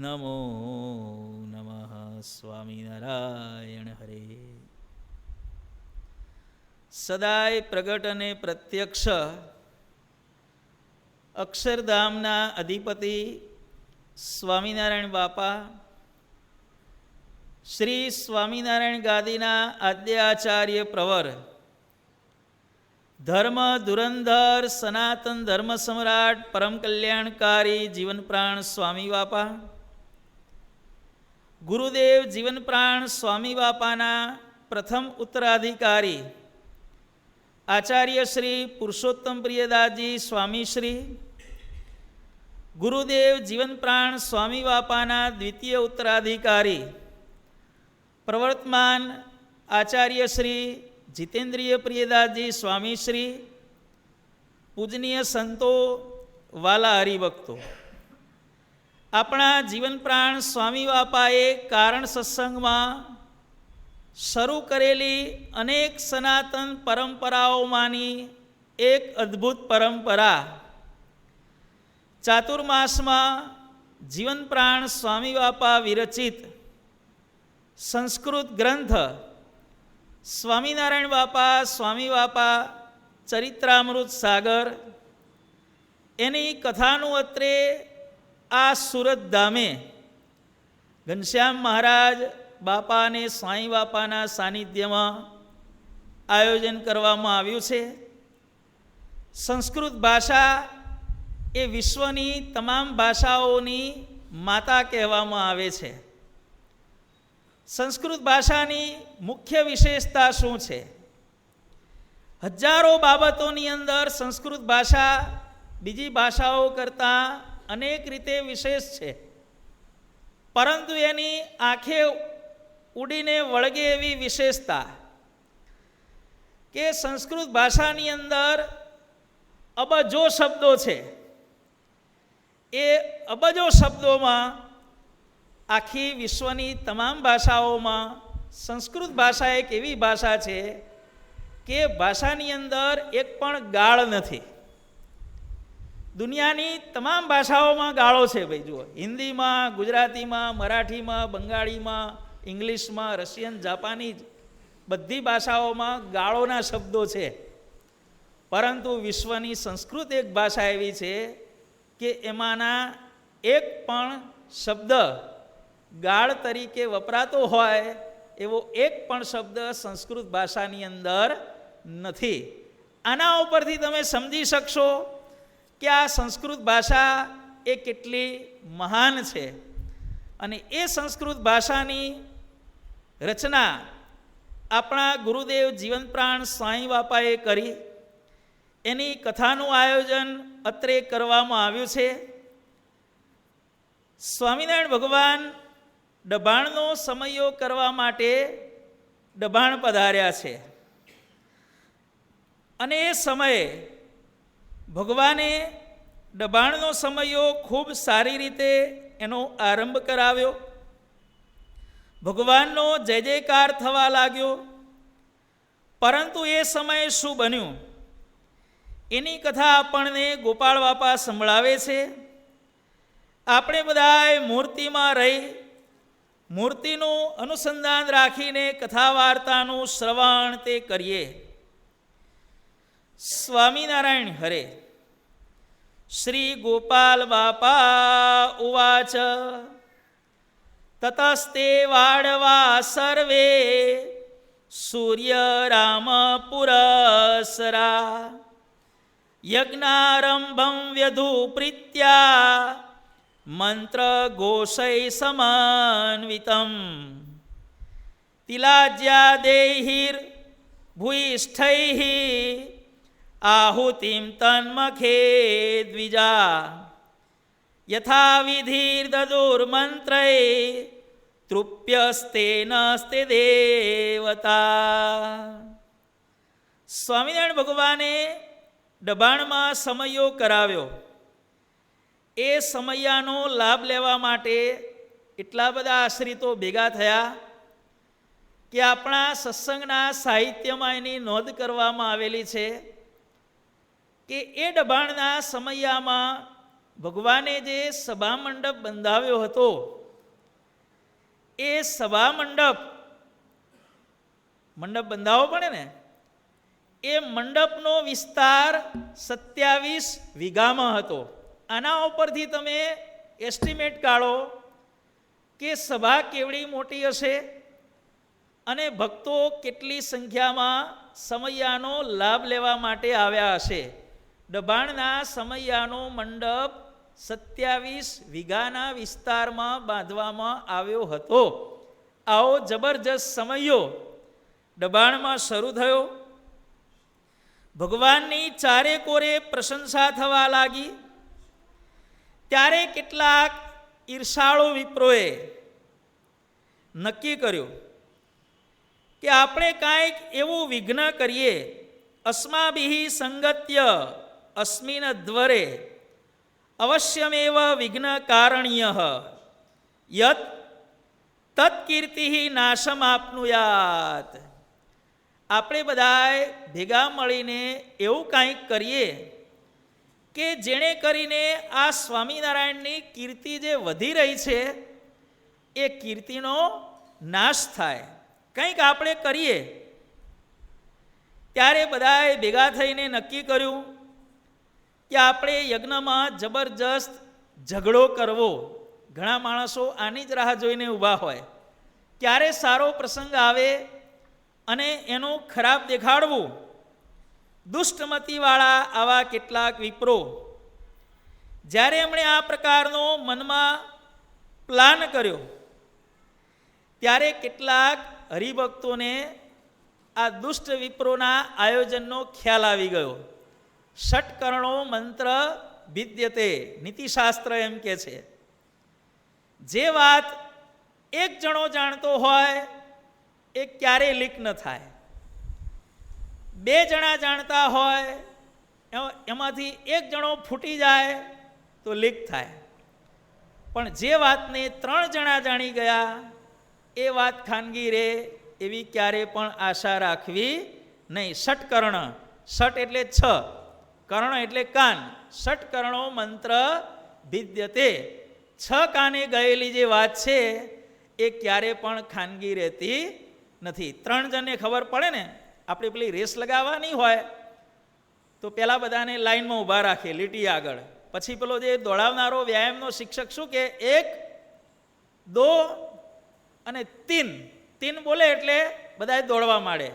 નમો નમઃ સ્વામિનારાયણ હરે. સદાય પ્રગટ અને પ્રત્યક્ષ અક્ષરધામના અધિપતિ સ્વામિનારાયણ બાપા, શ્રી સ્વામિનારાયણ ગાદીના આદ્યાચાર્ય પ્રવર, ધર્મ ધુરંધર સનાતન ધર્મ સમ્રાટ પરમ કલ્યાણકારી જીવનપ્રાણ સ્વામી બાપા, ગુરુદેવ જીવનપ્રાણ સ્વામી બાપાના પ્રથમ ઉત્તરાધિકારી આચાર્ય શ્રી પુરુષોત્તમ પ્રિયદાસજી સ્વામીશ્રી, ગુરુદેવ જીવનપ્રાણ સ્વામી બાપાના દ્વિતીય ઉત્તરાધિકારી પ્રવર્તમાન આચાર્ય શ્રી જીતેન્દ્રિય પ્રિયદાસજી સ્વામીશ્રી, પૂજનીય સંતો, વાલા હરિભક્તો, આપણા જીવનપ્રાણ સ્વામી બાપાએ કારણ સત્સંગમાં શરૂ કરેલી અનેક સનાતન પરંપરાઓમાંની એક અદ્ભુત પરંપરા, ચાતુર્માસમાં જીવનપ્રાણ સ્વામી બાપા વિરચિત સંસ્કૃત ગ્રંથ સ્વામિનારાયણ બાપા સ્વામી બાપા ચરિત્રામૃત સાગર, એની કથાનું અત્રે આ સુરત ધામે ઘનશ્યામ મહારાજ બાપા અને સ્વામી બાપાના સાનિધ્યમાં આયોજન કરવામાં આવ્યું છે. સંસ્કૃત ભાષા એ વિશ્વની તમામ ભાષાઓની માતા કહેવામાં આવે છે. સંસ્કૃત ભાષાની મુખ્ય વિશેષતા શું છે? હજારો બાબતોની અંદર સંસ્કૃત ભાષા બીજી ભાષાઓ કરતાં અનેક રીતે વિશેષ છે, પરંતુ એની આંખે ઉડીને વળગે એવી વિશેષતા કે સંસ્કૃત ભાષાની અંદર અબજો શબ્દો છે. એ અબજો શબ્દોમાં આખી વિશ્વની તમામ ભાષાઓમાં સંસ્કૃત ભાષા એક એવી ભાષા છે કે ભાષાની અંદર એક પણ ગાળ નથી. દુનિયાની તમામ ભાષાઓમાં ગાળો છે ભાઈ. જુઓ, હિન્દીમાં, ગુજરાતીમાં, મરાઠીમાં, બંગાળીમાં, ઇંગ્લિશમાં, રશિયન, જાપાનીઝ, બધી ભાષાઓમાં ગાળોના શબ્દો છે, પરંતુ વિશ્વની સંસ્કૃત એક ભાષા એવી છે કે એમાંના એક પણ શબ્દ ગાળ તરીકે વપરાતો હોય એવો એક પણ શબ્દ સંસ્કૃત ભાષાની અંદર નથી. આના ઉપરથી તમે સમજી શકશો કે આ સંસ્કૃત ભાષા એ કેટલી મહાન છે. અને એ સંસ્કૃત ભાષાની રચના આપણા ગુરુદેવ જીવનપ્રાણ સ્વામી બાપાએ કરી. એની કથાનું આયોજન અત્રે કરવામાં આવ્યું છે. સ્વામિનારાયણ ભગવાન ડભાણનો સમયો કરવા માટે ડભાણ પધાર્યા છે, અને એ સમયે ભગવાને ડભાણનો સમયો ખૂબ સારી રીતે એનો આરંભ કરાવ્યો. ભગવાનનો જય જયકાર થવા લાગ્યો. પરંતુ એ સમયે શું બન્યું એની કથા આપણને ગોપાળ બાપા સંભળાવે છે. આપણે બધાએ મૂર્તિમાં રહી મૂર્તિનું અનુસંધાન રાખીને કથા વાર્તાનું શ્રવણ તે કરીએ. સ્વામિનારાયણ હરે. શ્રી ગોપાલ બાપા ઉવાચ તતસ્તે વાડવા સર્વે સૂર્ય રામ પુરસરા યજ્ઞારંભં વ્યધુ પ્રીત્યા મંત્ર ઘોષૈ સમન્વિતમ તિલાજ્યાદેહિર ભૂયિષ્ઠૈઃ આહુતિમ તન્મખે દ્વિજા યથા વિધિર્દદુર્મંત્રૈ તૃપ્યસ્તેનસ્તે દેવતા. સ્વામિનારાયણ ભગવાને ડભાણમાં સમયો કરાવ્યો. એ સમયાનો લાભ લેવા માટે એટલા બધા આશ્રિતો ભેગા થયા કે આપણા સત્સંગના સાહિત્યમાં એની નોંધ કરવામાં આવેલી છે કે એ ડભાણના સમયામાં ભગવાને જે સભા મંડપ બંધાવ્યો હતો એ સભા મંડપ બંધાવવો પડે ને, એ મંડપનો વિસ્તાર 27 વીઘામાં હતો. આના ઉપરથી તમે એસ્ટિમેટ કાઢો કે સભા કેવડી મોટી હશે અને ભક્તો કેટલી સંખ્યામાં સમૈયાનો લાભ લેવા માટે આવ્યા હશે. દબાણના સમૈયાનો મંડપ 27 વીઘાના વિસ્તારમાં બાંધવામાં આવ્યો હતો. આવો જબરજસ્ત સમૈયો દબાણમાં શરૂ થયો. ભગવાનની ચારે કોરે પ્રશંસા થવા લાગી. ત્યારે કેટલાક ઈર્ષાળુ વિપ્રોએ નક્કી કર્યું કે આપણે કાંઈક એવું વિઘ્ન કરીએ. અસ્માભિઃ સંગત્ય અસ્મિન દ્વરે અવશ્યમેવ વિઘ્ન કારણ્યઃ યત તત્કીર્તિઃ નાશમ આપનુયાત. આપણે બધાએ ભેગા મળીને એવું કાંઈક કરીએ કે જેણે કરીને આ સ્વામિનારાયણની કીર્તિ જે વધી રહી છે એ કીર્તિનો નાશ થાય. કંઈક આપણે કરીએ. ત્યારે બધાએ ભેગા થઈને નક્કી કર્યું કે આપણે યજ્ઞમાં જબરજસ્ત ઝઘડો કરવો. ઘણા માણસો આની જ રાહ જોઈને ઊભા હોય, ક્યારે સારો પ્રસંગ આવે અને એનું ખરાબ દેખાડવું. દુષ્ટમતીવાળા આવા કેટલાક વિપ્રો જ્યારે એમણે આ પ્રકારનો મનમાં પ્લાન કર્યો ત્યારે કેટલાક હરિભક્તોને આ દુષ્ટ વિપ્રોના આયોજનનો ખ્યાલ આવી ગયો. ષટકર્ણો મંત્ર ભિદ્યતે, નીતિશાસ્ત્ર એમ કે છે. જે વાત એક જણો જાણતો હોય એ ક્યારેય લીક ન થાય. 2 જણા જાણતા હોય એમાંથી એક જણો ફૂટી જાય તો લીક થાય. પણ જે વાતને 3 જણા જાણી ગયા એ વાત ખાનગી રહે એવી ક્યારે પણ આશા રાખવી નહીં. ષટકર્ણ, ષટ એટલે 6, કર્ણ એટલે કાન. ષટકર્ણો મંત્ર ભિદ્યતે. 6 કાને ગયેલી જે વાત છે એ ક્યારે પણ ખાનગી રહેતી નથી. 3 જણને ખબર પડે ને, આપણે પેલી રેસ લગાવવાની હોય તો પહેલાં બધાને લાઈનમાં ઊભા રાખે લીટી આગળ. પછી પેલો જે દોડાવનારો વ્યાયામનો શિક્ષક શું કે 1 2 અને 3 બોલે એટલે બધાએ દોડવા માંડે.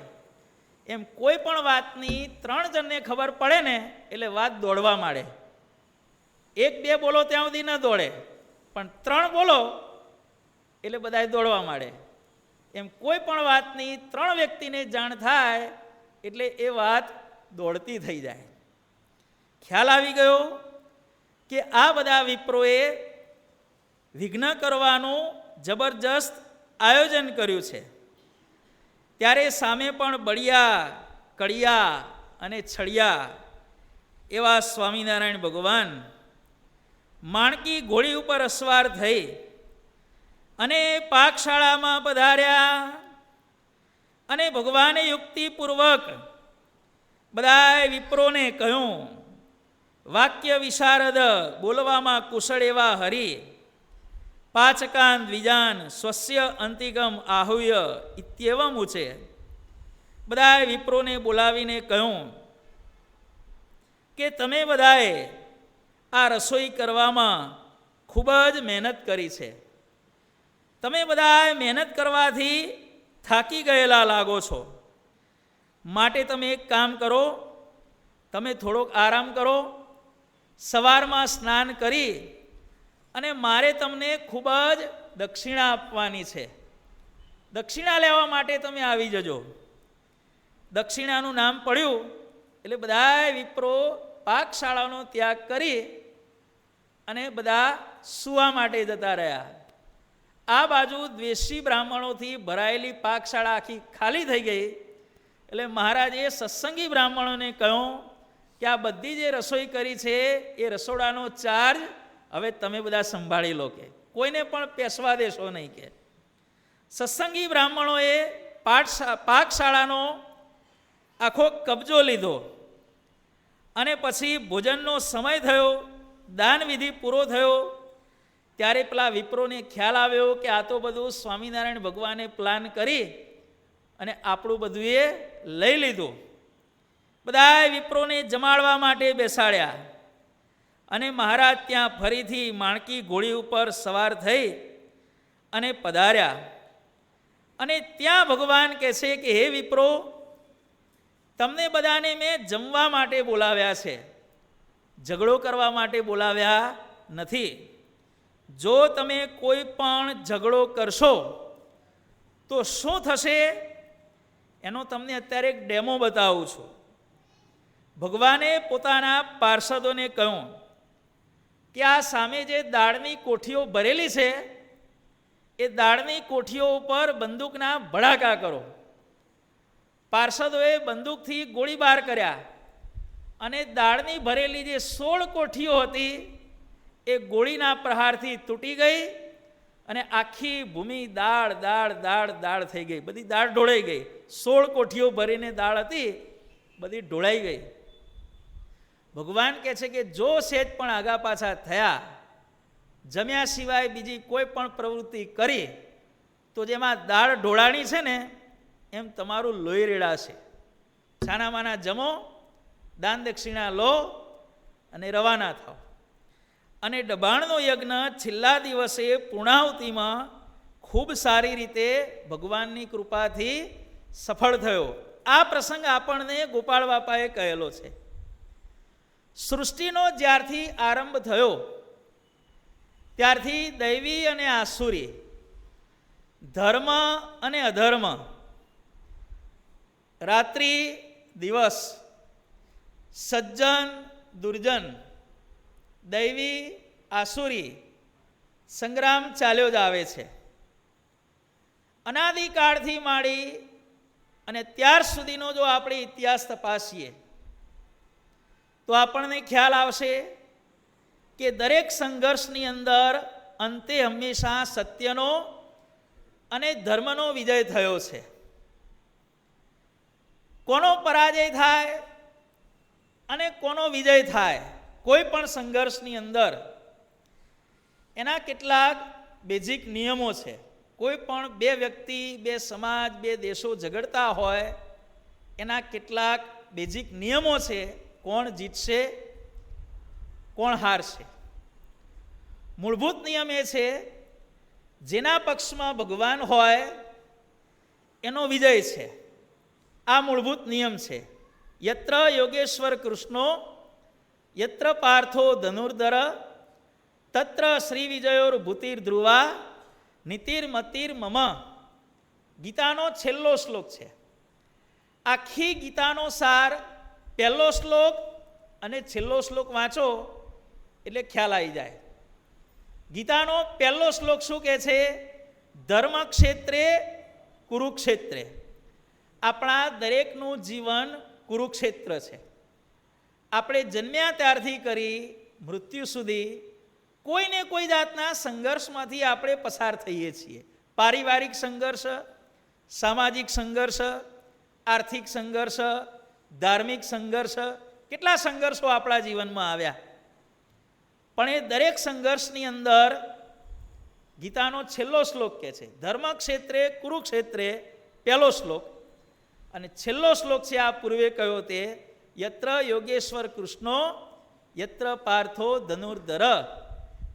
એમ કોઈ પણ વાતની 3 જણને ખબર પડે ને એટલે વાત દોડવા માંડે. 1 2 બોલો ત્યાં સુધી ન દોડે, પણ 3 બોલો એટલે બધાએ દોડવા માંડે. એમ કોઈ પણ વાતની 3 વ્યક્તિને જાણ થાય એટલે એ વાત દોડતી થઈ જાય. ખ્યાલ આવી ગયો કે આ બધા વિપ્રોએ વિઘ્ન કરવાનું જબરજસ્ત આયોજન કર્યું છે. ત્યારે સામે પણ બળિયા, કડિયા અને છડિયા એવા સ્વામિનારાયણ ભગવાન માણકી ઘોડી ઉપર અસવાર થઈ અને પાકશાળામાં પધાર્યા. અને ભગવાને યુક્તિપૂર્વક બધા વિપ્રોને કહ્યું, વાક્ય વિશારદ, બોલવામાં કુશળ એવા હરિ, પાચકાન દ્વિજાન સ્વસ્ય અંતિકમ આહુય ઇત્યેવમ ઉચે. બધા વિપ્રોને બોલાવીને કહ્યું કે તમે બધાએ આ રસોઈ કરવામાં ખૂબ જ મહેનત કરી છે. તમે બધા મહેનત કરવાથી થાકી ગયેલા લાગો છો. માટે તમે એક કામ કરો, તમે થોડોક આરામ કરો. સવારમાં સ્નાન કરી અને મારે તમને ખૂબ જ દક્ષિણા આપવાની છે. દક્ષિણા લેવા માટે તમે આવી જજો. દક્ષિણાનું નામ પડ્યું એટલે બધા વિપ્રો પાકશાળાનો ત્યાગ કરી અને બધા સૂવા માટે જતા રહ્યા. આ બાજુ દ્વેષી બ્રાહ્મણોથી ભરાયેલી પાકશાળા આખી ખાલી થઈ ગઈ. એટલે મહારાજે સત્સંગી બ્રાહ્મણોને કહ્યું કે આ બધી જે રસોઈ કરી છે એ રસોડાનો ચાર્જ હવે તમે બધા સંભાળી લો, કે કોઈને પણ પેસવા દેશો નહીં. કે સત્સંગી બ્રાહ્મણોએ પાકશાળાનો આખો કબજો લીધો અને પછી ભોજનનો સમય થયો દાન વિધિ પૂરો થયો ત્યારે પેલા વિપ્રોને ખ્યાલ આવ્યો કે આ તો બધું સ્વામિનારાયણ ભગવાને પ્લાન કરી અને આપણું બધું એ લઈ લીધું. બધા વિપ્રોને જમાડવા માટે બેસાડ્યા અને મહારાજ ત્યાં ફરીથી માણકી ઘોડી ઉપર સવાર થઈ અને પધાર્યા. અને ત્યાં ભગવાન કહે છે કે હે વિપ્રો, તમને બધાને મેં જમવા માટે બોલાવ્યા છે, ઝઘડો કરવા માટે બોલાવ્યા નથી. જો તમે કોઈ પણ ઝઘડો કરશો તો શું થશે એનો તમને અત્યારે એક ડેમો બતાવું છું. ભગવાને પોતાના પાર્ષદોને કહ્યું કે આ સામે જે દાળની કોઠીઓ ભરેલી છે એ દાળની કોઠીઓ ઉપર બંદૂકના ભડાકા કરો. પાર્ષદોએ બંદૂકથી ગોળીબાર કર્યા અને દાળની ભરેલી જે 16 કોઠીઓ હતી એ ગોળીના પ્રહારથી તૂટી ગઈ અને આખી ભૂમિ દાળ દાળ દાળ દાળ થઈ ગઈ. બધી દાળ ઢોળાઈ ગઈ. 16 કોઠીઓ ભરીને દાળ હતી બધી ઢોળાઈ ગઈ. ભગવાન કહે છે કે જો સેજ પણ આગા પાછા થયા, જમ્યા સિવાય બીજી કોઈ પણ પ્રવૃત્તિ કરી તો જેમાં દાળ ઢોળાણી છે ને એમ તમારું લોહી રેડાશે. છાનામાના જમો, દાન દક્ષિણા લો અને રવાના થાઓ. અને દબાણનો યજ્ઞ છેલ્લા દિવસે પૂર્ણાહુતિમાં ખૂબ સારી રીતે ભગવાનની કૃપાથી સફળ થયો. આ પ્રસંગ આપણને ગોપાળ બાપાએ કહેલો છે. સૃષ્ટિનો જ્યારથી આરંભ થયો ત્યારથી દૈવી અને આસુરી, ધર્મ અને અધર્મ, રાત્રિ દિવસ, સજ્જન દુર્જન, દૈવી આસુરી સંગ્રામ ચાલ્યો જ આવે છે. અનાદિકાળથી માંડી અને ત્યાર સુધીનો જો આપણે ઇતિહાસ તપાસીએ તો આપણને ખ્યાલ આવશે કે દરેક સંઘર્ષની અંદર અંતે હંમેશા સત્યનો અને ધર્મનો વિજય થયો છે. કોનો પરાજય થાય અને કોનો વિજય થાય કોઈ પણ સંઘર્ષની અંદર એના કેટલાક બેઝિક નિયમો છે. કોઈ પણ બે વ્યક્તિ, બે સમાજ, બે દેશો ઝઘડતા હોય એના કેટલાક બેઝિક નિયમો છે. કોણ જીતશે, કોણ હારશે. મૂળભૂત નિયમ એ છે જેના પક્ષમાં ભગવાન હોય એનો વિજય છે. આ મૂળભૂત નિયમ છે. યત્ર યોગેશ્વર કૃષ્ણો યત્ર પાર્થો ધનુર્ધર તત્ર શ્રી વિજયોર ભૂતિર ધ્રુવા નીતિર્મતિર મમ. ગીતાનો છેલ્લો શ્લોક છે. આખી ગીતાનો સાર પહેલો શ્લોક અને છેલ્લો શ્લોક વાંચો એટલે ખ્યાલ આવી જાય. ગીતાનો પહેલો શ્લોક શું કહે છે? ધર્મ ક્ષેત્રે કુરુક્ષેત્રે. આપણા દરેકનું જીવન કુરુક્ષેત્ર છે. આપણે જન્મ્યા ત્યારથી કરી મૃત્યુ સુધી કોઈને કોઈ જાતના સંઘર્ષમાંથી આપણે પસાર થઈએ છીએ. પારિવારિક સંઘર્ષ, સામાજિક સંઘર્ષ, આર્થિક સંઘર્ષ, ધાર્મિક સંઘર્ષ, કેટલા સંઘર્ષો આપણા જીવનમાં આવ્યા. પણ એ દરેક સંઘર્ષની અંદર ગીતાનો છેલ્લો શ્લોક કહે છે ધર્મ ક્ષેત્રે કુરુક્ષેત્રે, પહેલો શ્લોક. અને છેલ્લો શ્લોક છે આ પૂર્વે કહ્યો તે યત્ર યોગેશ્વર કૃષ્ણો યત્ર પાર્થો ધનુર્ધર.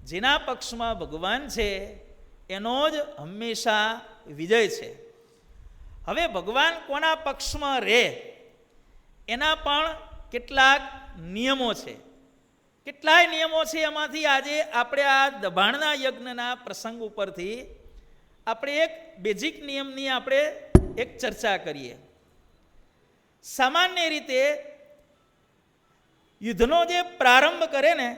જેના પક્ષમાં ભગવાન છે એનો જ હંમેશા વિજય છે. હવે ભગવાન કોના પક્ષમાં રહે એના પણ કેટલાક નિયમો છે. કેટલાય નિયમો છે. એમાંથી આજે આપણે આ દબાણના યજ્ઞના પ્રસંગ ઉપરથી આપણે એક બેઝિક નિયમની આપણે એક ચર્ચા કરીએ. સામાન્ય રીતે યુદ્ધનો જે પ્રારંભ કરે ને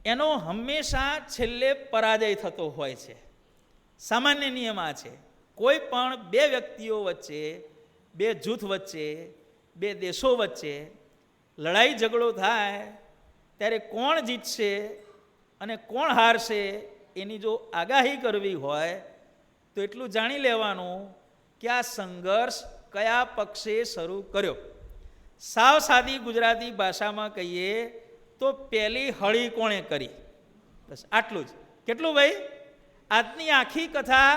એનો હંમેશા છેલ્લે પરાજય થતો હોય છે. સામાન્ય નિયમ આ છે. કોઈ પણ બે વ્યક્તિઓ વચ્ચે, બે જૂથ વચ્ચે, બે દેશો વચ્ચે લડાઈ ઝઘડો થાય ત્યારે કોણ જીતશે અને કોણ હારશે એની જો આગાહી કરવી હોય તો એટલું જાણી લેવાનું કે આ સંઘર્ષ કયા પક્ષે શરૂ કર્યો. સાવ સાદી ગુજરાતી ભાષામાં કહીએ તો પહેલી હળી કોણે કરી? બસ આટલું જ. કેટલું ભાઈ? આજની આખી કથા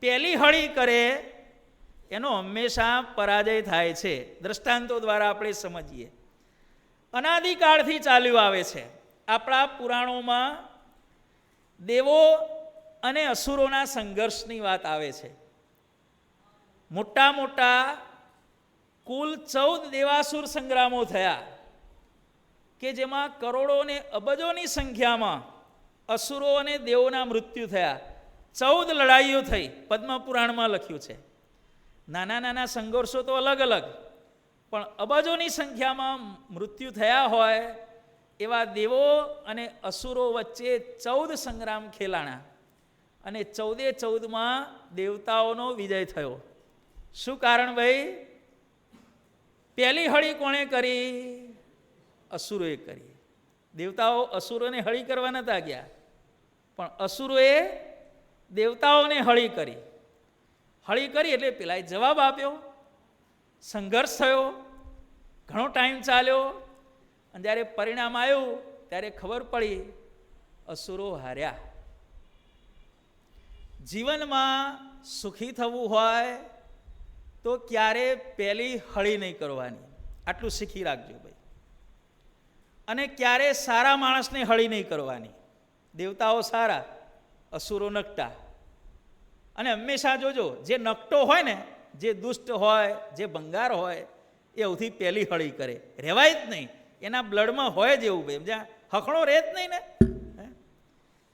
પહેલી હળી કરે એનો હંમેશા પરાજય થાય છે. દ્રષ્ટાંતો દ્વારા આપણે સમજીએ. અનાદિકાળથી ચાલ્યું આવે છે. આપણા પુરાણોમાં દેવો અને અસુરોના સંઘર્ષની વાત આવે છે. મોટા મોટા કુલ 14 દેવાસુર સંગ્રામો થયા કે જેમાં કરોડો ને અબજોની સંખ્યામાં અસુરો અને દેવોના મૃત્યુ થયા. 14 લડાઈઓ થઈ. પદ્મપુરાણમાં લખ્યું છે. નાના નાના સંઘર્ષો તો અલગ અલગ, પણ અબજોની સંખ્યામાં મૃત્યુ થયા હોય એવા દેવો અને અસુરો વચ્ચે 14 સંગ્રામ ખેલાણા અને 14માં દેવતાઓનો વિજય થયો. શું કારણ ભાઈ? પહેલી હળી કોણે કરી? અસુરોએ કરી. દેવતાઓ અસુરોને હળી કરવા નતા ગયા, પણ અસુરોએ દેવતાઓને હળી કરી. હળી કરી એટલે પેલાએ જવાબ આપ્યો, સંઘર્ષ થયો, ઘણો ટાઈમ ચાલ્યો, અને જ્યારે પરિણામ આવ્યું ત્યારે ખબર પડી અસુરો હાર્યા. જીવનમાં સુખી થવું હોય તો ક્યારે પહેલી હળી નહીં કરવાની. આટલું શીખી રાખજો ભાઈ. અને ક્યારે સારા માણસને હળી નહીં કરવાની. દેવતાઓ સારા, અસુરો નકટા. અને હંમેશા જોજો, જે નકટો હોય ને, જે દુષ્ટ હોય, જે ભંગાર હોય, એ સૌથી પહેલી હળી કરે. રહેવાય જ નહીં, એના બ્લડમાં હોય જ એવું ભાઈ. જ્યાં હખણો રહે જ નહીં ને.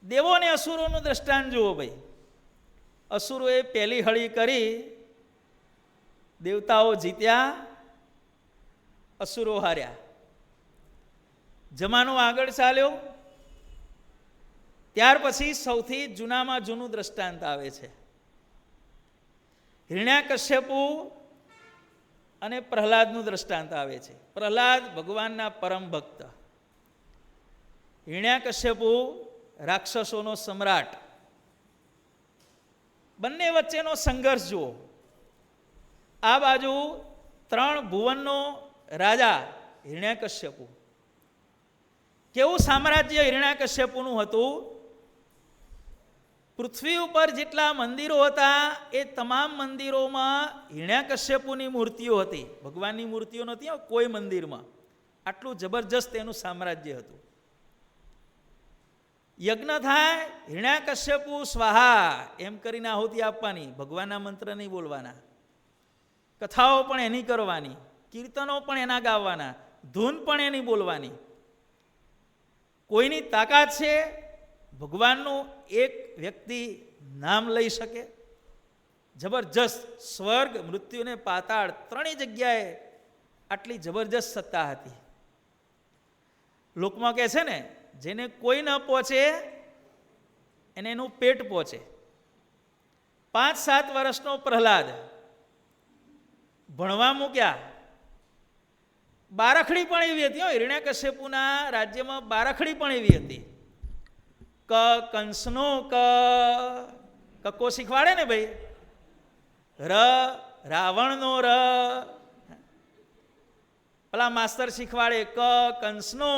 દેવો અને અસુરોનું દ્રષ્ટાંત જુઓ ભાઈ. અસુરોએ પહેલી હળી કરી, દેવતાઓ જીત્યા, અસુરો હાર્યા. જમાનો આગળ ચાલ્યો. ત્યાર પછી સૌથી જૂનામાં જૂનું દ્રષ્ટાંત આવે છે. હિરણ્યકશ્યપુ અને પ્રહલાદનું દ્રષ્ટાંત આવે છે. પ્રહલાદ ભગવાનના પરમ ભક્ત, હિરણ્યકશ્યપુ રાક્ષસોનો સમ્રાટ. બંને વચ્ચેનો સંઘર્ષ જુઓ. આ બાજુ 3 ભુવનનો રાજા હિરણ્યકશ્યપુ. કેવું સામ્રાજ્ય હિરણ્યકશ્યપુનું હતું? પૃથ્વી ઉપર જેટલા મંદિરો હતા એ તમામ મંદિરોમાં હિરણ્યકશ્યપુની મૂર્તિઓ હતી. ભગવાનની મૂર્તિઓ નહોતી કોઈ મંદિરમાં. આટલું જબરજસ્ત એનું સામ્રાજ્ય હતું. યજ્ઞ થાય, હિરણ્યકશ્યપુ સ્વાહા એમ કરીને આહુતિ આપવાની. ભગવાનના મંત્ર નહીં બોલવાના. કથાઓ પણ એની કરવાની, કીર્તનો પણ એના ગાવાના, ધૂન પણ એની બોલવાની. કોઈની તાકાત છે ભગવાનનું એક વ્યક્તિ નામ લઈ શકે? જબરજસ્ત. સ્વર્ગ, મૃત્યુ ને પાતાળ ત્રણેય જગ્યાએ આટલી જબરજસ્ત સત્તા હતી. લોકમાં કહે છે ને, જેને કોઈ ન પહોંચે એને એનું પેટ પહોંચે. 5-7 વર્ષનો પ્રહલાદ ભણવા મૂક્યા. બારખડી પણ એવી હતી. હિરણ્યકશ્યપુના રાજ્યમાં બારખડી પણ એવી હતી. કંસનો કક્કો શીખવાડે ને ભાઈ. રાવણનો પેલા માસ્તર શીખવાડે કંસનો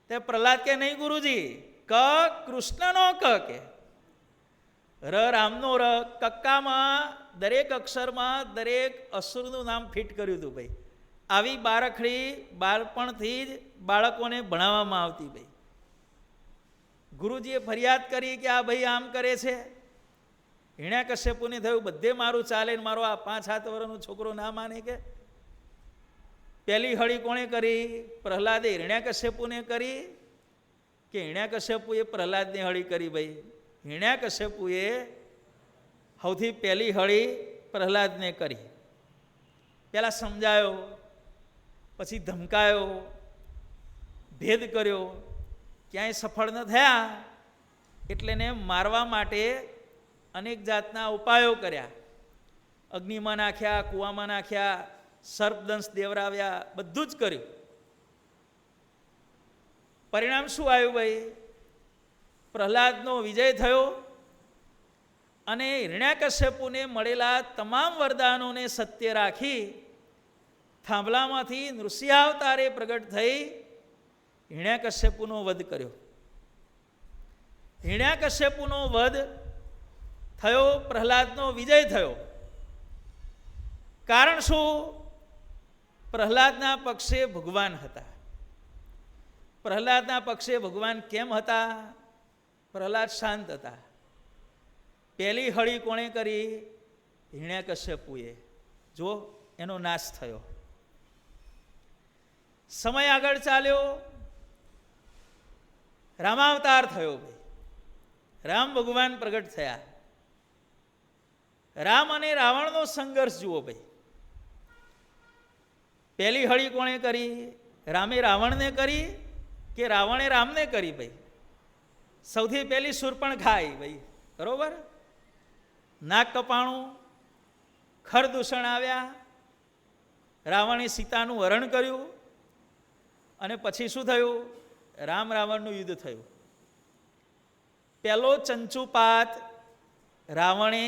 તે પ્રહલાદ કે નહીં ગુરુજી, કૃષ્ણનો કે રામનો કક્કામાં દરેક અક્ષરમાં દરેક અસુરનું નામ ફિટ કર્યું હતું ભાઈ. આવી બારખડી બાળપણથી જ બાળકોને ભણાવવામાં આવતી ભાઈ. ગુરુજીએ ફરિયાદ કરી કે આ ભાઈ આમ કરે છે. હિરણ્યકશ્યપુને થયું બધે મારું ચાલે ને મારો આ 5-7 વર્ષનો છોકરો ના માને. કે પહેલી હળી કોણે કરી? પ્રહલાદે હિરણ્યકશ્યપુને કરી કે હિરણ્યકશ્યપુએ પ્રહલાદને હળી કરી ભાઈ? હિરણ્યકશ્યપુએ સૌથી પહેલી હળી પ્રહલાદને કરી. પહેલાં સમજાયો, પછી ધમકાયો, ભેદ કર્યો, ક્યાંય સફળ ન થયા એટલે એને મારવા માટે અનેક જાતના ઉપાયો કર્યા. અગ્નિમાં નાખ્યા, કૂવામાં નાખ્યા, સર્પદંશ દેવરાવ્યા, બધું જ કર્યું. પરિણામ શું આવ્યું ભાઈ? પ્રહલાદનો વિજય થયો અને હિરણ્યકશ્યપુને મળેલા તમામ વરદાનોને સત્ય રાખી થાંભલામાંથી નૃસિંહાવતારે પ્રગટ થઈ હિરણ્યકશ્યપુનો વધ કર્યો. હિરણ્યકશ્યપુનો વધ થયો, પ્રહલાદનો વિજય થયો. કારણ શું? પ્રહલાદના પક્ષે ભગવાન હતા. પ્રહલાદના પક્ષે ભગવાન કેમ હતા? પ્રહલાદ શાંત હતા. પહેલી હળી કોણે કરી? હિરણ્યકશ્યપુએ. જો એનો નાશ થયો. સમય આગળ ચાલ્યો, રામાવતાર થયો. ભાઈ રામ ભગવાન પ્રગટ થયા. રામ અને રાવણનો સંઘર્ષ જુઓ ભાઈ. પહેલી હળી કોણે કરી? રામે રાવણને કરી કે રાવણે રામને કરી? ભાઈ સૌથી પહેલી શૂર્પણખા ભાઈ, બરોબર. નાક કપાણું, ખરદૂષણ આવ્યા, રાવણે સીતાનું હરણ કર્યું અને પછી શું થયું? રામ રાવણનું યુદ્ધ થયું. પહેલો ચંચુપાત રાવણે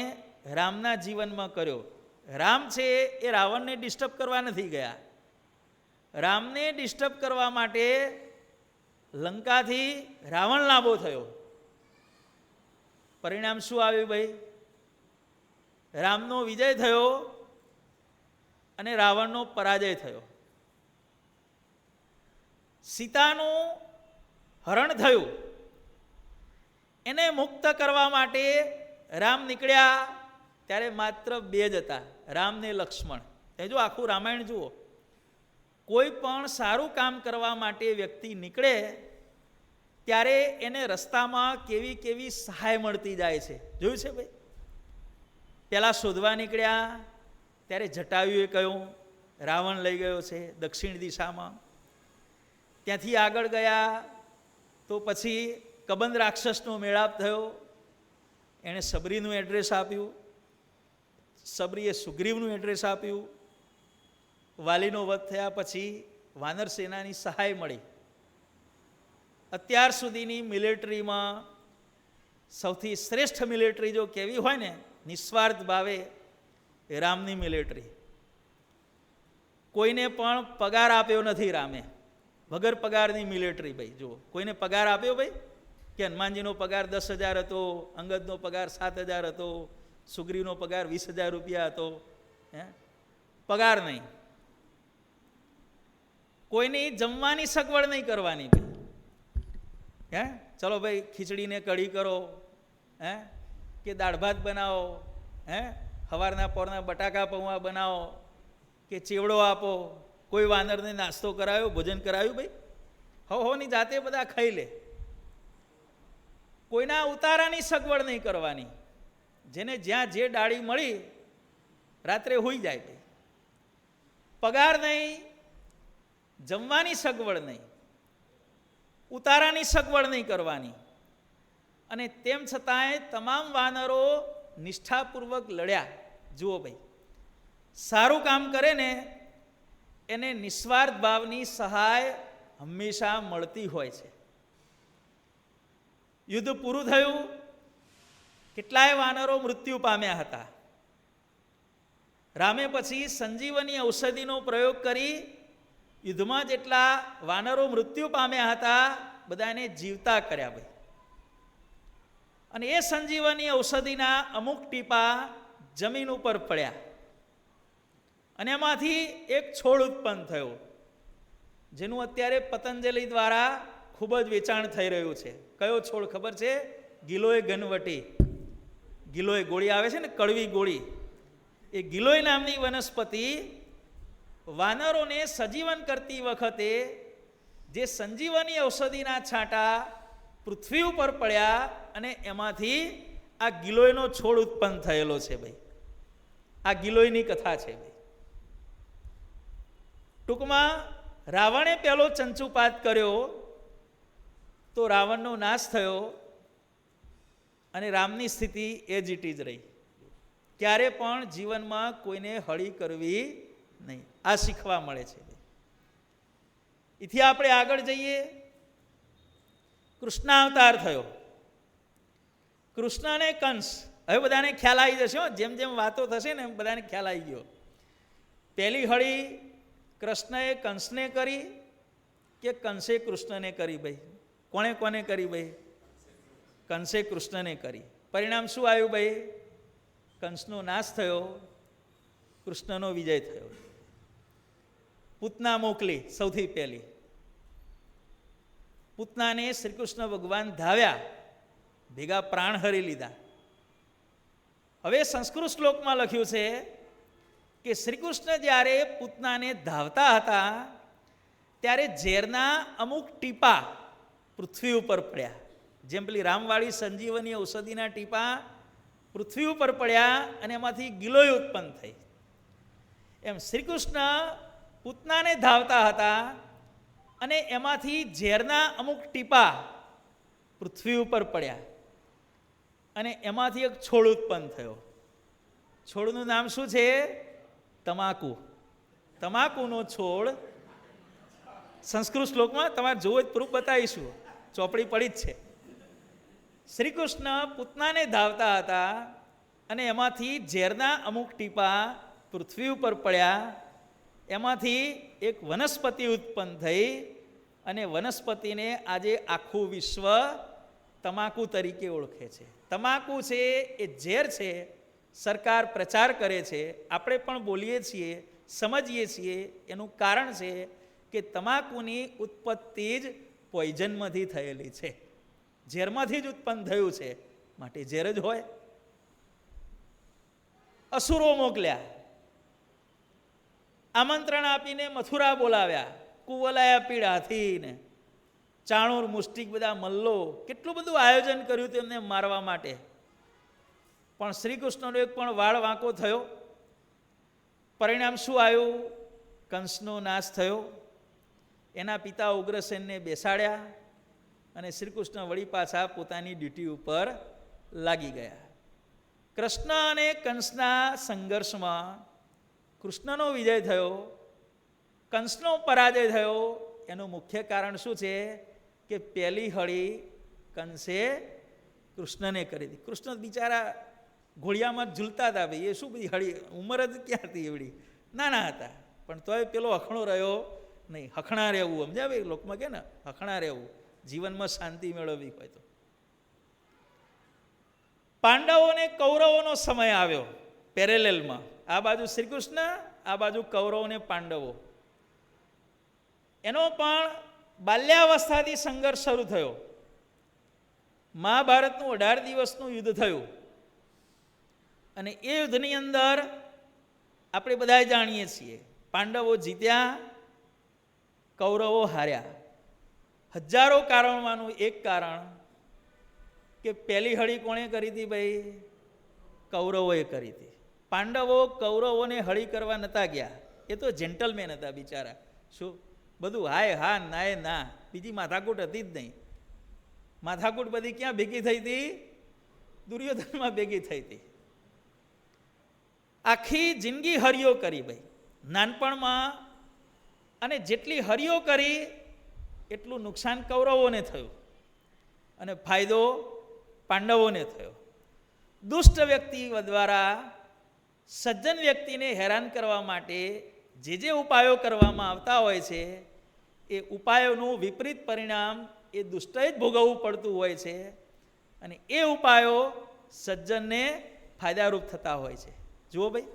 રામના જીવનમાં કર્યો. રામ છે એ રાવણને ડિસ્ટર્બ કરવા નથી ગયા. રામને ડિસ્ટર્બ કરવા માટે લંકાથી રાવણ લાંબો થયો. પરિણામ શું આવ્યું ભાઈ? રામનો વિજય થયો અને રાવણનો પરાજય થયો. સીતાનું હરણ થયું. એને મુક્ત કરવા માટે રામ નીકળ્યા ત્યારે માત્ર 2 જ હતા, રામ ને લક્ષ્મણ. એ જો આખું રામાયણ જુઓ. કોઈ પણ સારું કામ કરવા માટે વ્યક્તિ નીકળે ત્યારે એને રસ્તામાં કેવી કેવી સહાય મળતી જાય છે, જોયું છે ભાઈ? પહેલાં શોધવા નીકળ્યા ત્યારે જટાયુએ કહ્યું રાવણ લઈ ગયો છે દક્ષિણ દિશામાં. ત્યાંથી આગળ ગયા તો પછી કબંધ રાક્ષસનો મેળાપ થયો. એણે સબરીનું એડ્રેસ આપ્યું, સબરીએ સુગ્રીવનું એડ્રેસ આપ્યું. વાલીનો વધ થયા પછી વાનર સેનાની સહાય મળી. અત્યાર સુધીની મિલિટરીમાં સૌથી શ્રેષ્ઠ મિલિટરી જો કેવી હોય ને, નિસ્વાર્થ ભાવે, એ રામની મિલિટરી. કોઈને પણ પગાર આપ્યો નથી રામે, વગર પગારની મિલિટરી. ભાઈ જુઓ, કોઈને પગાર આપ્યો ભાઈ? કે હનુમાનજીનો પગાર 10,000 હતો, અંગદનો પગાર 7,000 હતો, સુગ્રીવનો પગાર 20,000 રૂપિયા હતો? પગાર નહીં. કોઈની જમવાની સગવડ નહીં કરવાની ભાઈ. ચલો ભાઈ ખીચડીને કઢી કરો, કે દાળ ભાત બનાવો, સવારના પોરના બટાકા પૌવા બનાવો, કે ચેવડો આપો. કોઈ વાનરને નાસ્તો કરાયો, ભોજન કરાયું ભાઈ? હોની જાતે બધા ખાઈ લે. કોઈના ઉતારાની સગવડ નહીં કરવાની. જેને જ્યાં જે ડાળી મળી રાત્રે હોઈ જાય ભાઈ. પગાર નહીં, જમવાની સગવડ નહીં, ઉતારાની સગવડ નહીં કરવાની. અને તેમ છતાંય તમામ વાનરો નિષ્ઠાપૂર્વક લડ્યા. જુઓ ભાઈ, સારું કામ કરે ને એને નિસ્વાર્થ ભાવની સહાય હંમેશા મળતી હોય છે. યુદ્ધ પૂરું થયું, કેટલાય વાનરો મૃત્યુ પામ્યા હતા. રામે પછી સંજીવની ઔષધિનો પ્રયોગ કરી યુદ્ધમાં જેટલા વાનરો મૃત્યુ પામ્યા હતા બધાને જીવતા કર્યા ભાઈ. અને એ સંજીવની ઔષધિના અમુક ટીપા જમીન ઉપર પડ્યા અને એમાંથી એક છોડ ઉત્પન્ન થયો, જેનું અત્યારે પતંજલિ દ્વારા ખૂબ જ વેચાણ થઈ રહ્યું છે. કયો છોડ ખબર છે? ગિલોય ઘનવટી. ગિલોય ગોળી આવે છે ને, કડવી ગોળી. એ ગિલોય નામની વનસ્પતિ વાનરોને સજીવન કરતી વખતે જે સંજીવની ઔષધિના છાંટા પૃથ્વી ઉપર પડ્યા અને એમાંથી આ ગિલોયનો છોડ ઉત્પન્ન થયેલો છે ભાઈ. આ ગિલોયની કથા છે ભાઈ. ટૂંકમાં રાવણે પહેલો ચંચુપાત કર્યો તો રાવણનો નાશ થયો અને રામની સ્થિતિ એ જ ઇટ ઇઝ રહી. ક્યારે પણ જીવનમાં કોઈને હળી કરવી નહીં, આ શીખવા મળે છે. એથી આપણે આગળ જઈએ. કૃષ્ણાવતાર થયો. કૃષ્ણ અને કંસ, હવે બધાને ખ્યાલ આવી જશે. જેમ જેમ વાતો થશે ને એમ બધાને ખ્યાલ આવી ગયો. પહેલી હળી કૃષ્ણએ કંસને કરી કે કંસે કૃષ્ણને કરી? ભાઈ કોણે કોને કરી? ભાઈ કંસે કૃષ્ણને કરી. પરિણામ શું આવ્યું? ભાઈ કંસનો નાશ થયો, કૃષ્ણનો વિજય થયો. પૂતના મોકલી સૌથી પહેલી. પૂતનાને શ્રી કૃષ્ણ ભગવાન ધાવ્યા, ભેગા પ્રાણ હરી લીધા. હવે સંસ્કૃત શ્લોકમાં લખ્યું છે કે શ્રી કૃષ્ણ જ્યારે પૂતનાને ધાવતા હતા ત્યારે ઝેરના અમુક ટીપા પૃથ્વી ઉપર પડ્યા. જેમ પેલી રામવાળી સંજીવની ઔષધિના ટીપા પૃથ્વી ઉપર પડ્યા અને એમાંથી ગિલોય ઉત્પન્ન થઈ, એમ શ્રી કૃષ્ણ પૂતનાને ધાવતા હતા અને એમાંથી ઝેરના અમુક ટીપા પૃથ્વી ઉપર પડ્યા અને એમાંથી એક છોડ ઉત્પન્ન થયો. છોડનું નામ શું છે? તમાકુ. તમાકુનો છોડ સંસ્કૃત શ્લોકમાં તમારે જોવો જ પ્રૂફ બતાવીશું, ચોપડી પડી જ છે. શ્રી કૃષ્ણ પૂતનાને ધાવતા હતા અને એમાંથી ઝેરના અમુક ટીપા પૃથ્વી ઉપર પડ્યા, એમાંથી એક વનસ્પતિ ઉત્પન્ન થઈ અને વનસ્પતિને આજે આખું વિશ્વ તમાકુ તરીકે ઓળખે છે. તમાકુ છે એ ઝેર છે, સરકાર પ્રચાર કરે છે, આપણે પણ બોલીએ છીએ, સમજીએ છીએ. એનું કારણ છે કે તમાકુની ઉત્પત્તિ જ પોઈઝનમાંથી થયેલી છે, ઝેરમાંથી જ ઉત્પન્ન થયું છે, માટે ઝેર જ હોય. અસુરો મોકલ્યા, આમંત્રણ આપીને મથુરા બોલાવ્યા, કુવલાયા પીડ હાથીને, ચાણૂર મુષ્ટિક બધા મલ્લો, કેટલું બધું આયોજન કર્યું તેમને મારવા માટે. પણ શ્રી કૃષ્ણનો એક પણ વાળ વાંકો થયો. પરિણામ શું આવ્યું? કંસનો નાશ થયો. એના પિતા ઉગ્રસેનને બેસાડ્યા અને શ્રી કૃષ્ણ વળી પાછા પોતાની ડ્યુટી ઉપર લાગી ગયા. કૃષ્ણ અને કંસના સંઘર્ષમાં કૃષ્ણનો વિજય થયો, કંસનો પરાજય થયો. એનું મુખ્ય કારણ શું છે કે પહેલી હળી કંસે કૃષ્ણને કરી હતી. કૃષ્ણ બિચારા ઘોડિયામાં ઝૂલતા હતા. ભાઈ એ શું બધી હળી, ઉંમર જ ક્યાં હતી એવડી, નાના હતા, પણ તોય પેલો હખણો રહ્યો નહીં. હખણા રહેવું, સમજ્યા ભાઈ? લોકમાં કે ને હખણા રહેવું, જીવનમાં શાંતિ મેળવવી હોય તો. પાંડવોને કૌરવોનો સમય આવ્યો પેરેલેલમાં. આ બાજુ શ્રી કૃષ્ણ, આ બાજુ કૌરવો ને પાંડવો. એનો પણ બાલ્યાવસ્થાથી સંઘર્ષ શરૂ થયો. મહાભારતનું 18 દિવસનું યુદ્ધ થયું અને એ યુદ્ધની અંદર આપણે બધા જાણીએ છીએ, પાંડવો જીત્યા, કૌરવો હાર્યા. હજારો કારણોમાંનું એક કારણ કે પહેલી હળી કોણે કરી હતી? ભાઈ કૌરવોએ કરી હતી. પાંડવો કૌરવોને હળી કરવા નહોતા ગયા, એ તો જેન્ટલમેન હતા બિચારા. શું બધું હાય હા નાય ના, બીજી માથાકૂટ હતી જ નહીં. માથાકૂટ બધી ક્યાં ભેગી થઈ હતી? દુર્યોધનમાં ભેગી થઈ હતી. આખી જિંદગી હરિયો કરી ભાઈ નાનપણમાં, અને જેટલી હરિયો કરી એટલું નુકસાન કૌરવોને થયું અને ફાયદો પાંડવોને થયો. દુષ્ટ વ્યક્તિ દ્વારા સજ્જન વ્યક્તિને હેરાન કરવા માટે જે ઉપાયો કરવામાં આવતા હોય છે, એ ઉપાયોનું વિપરીત પરિણામ એ દુષ્ટએ જ ભોગવવું પડતું હોય છે અને એ ઉપાયો સજ્જનને ફાયદારૂપ થતા હોય છે. જુઓ ભાઈ,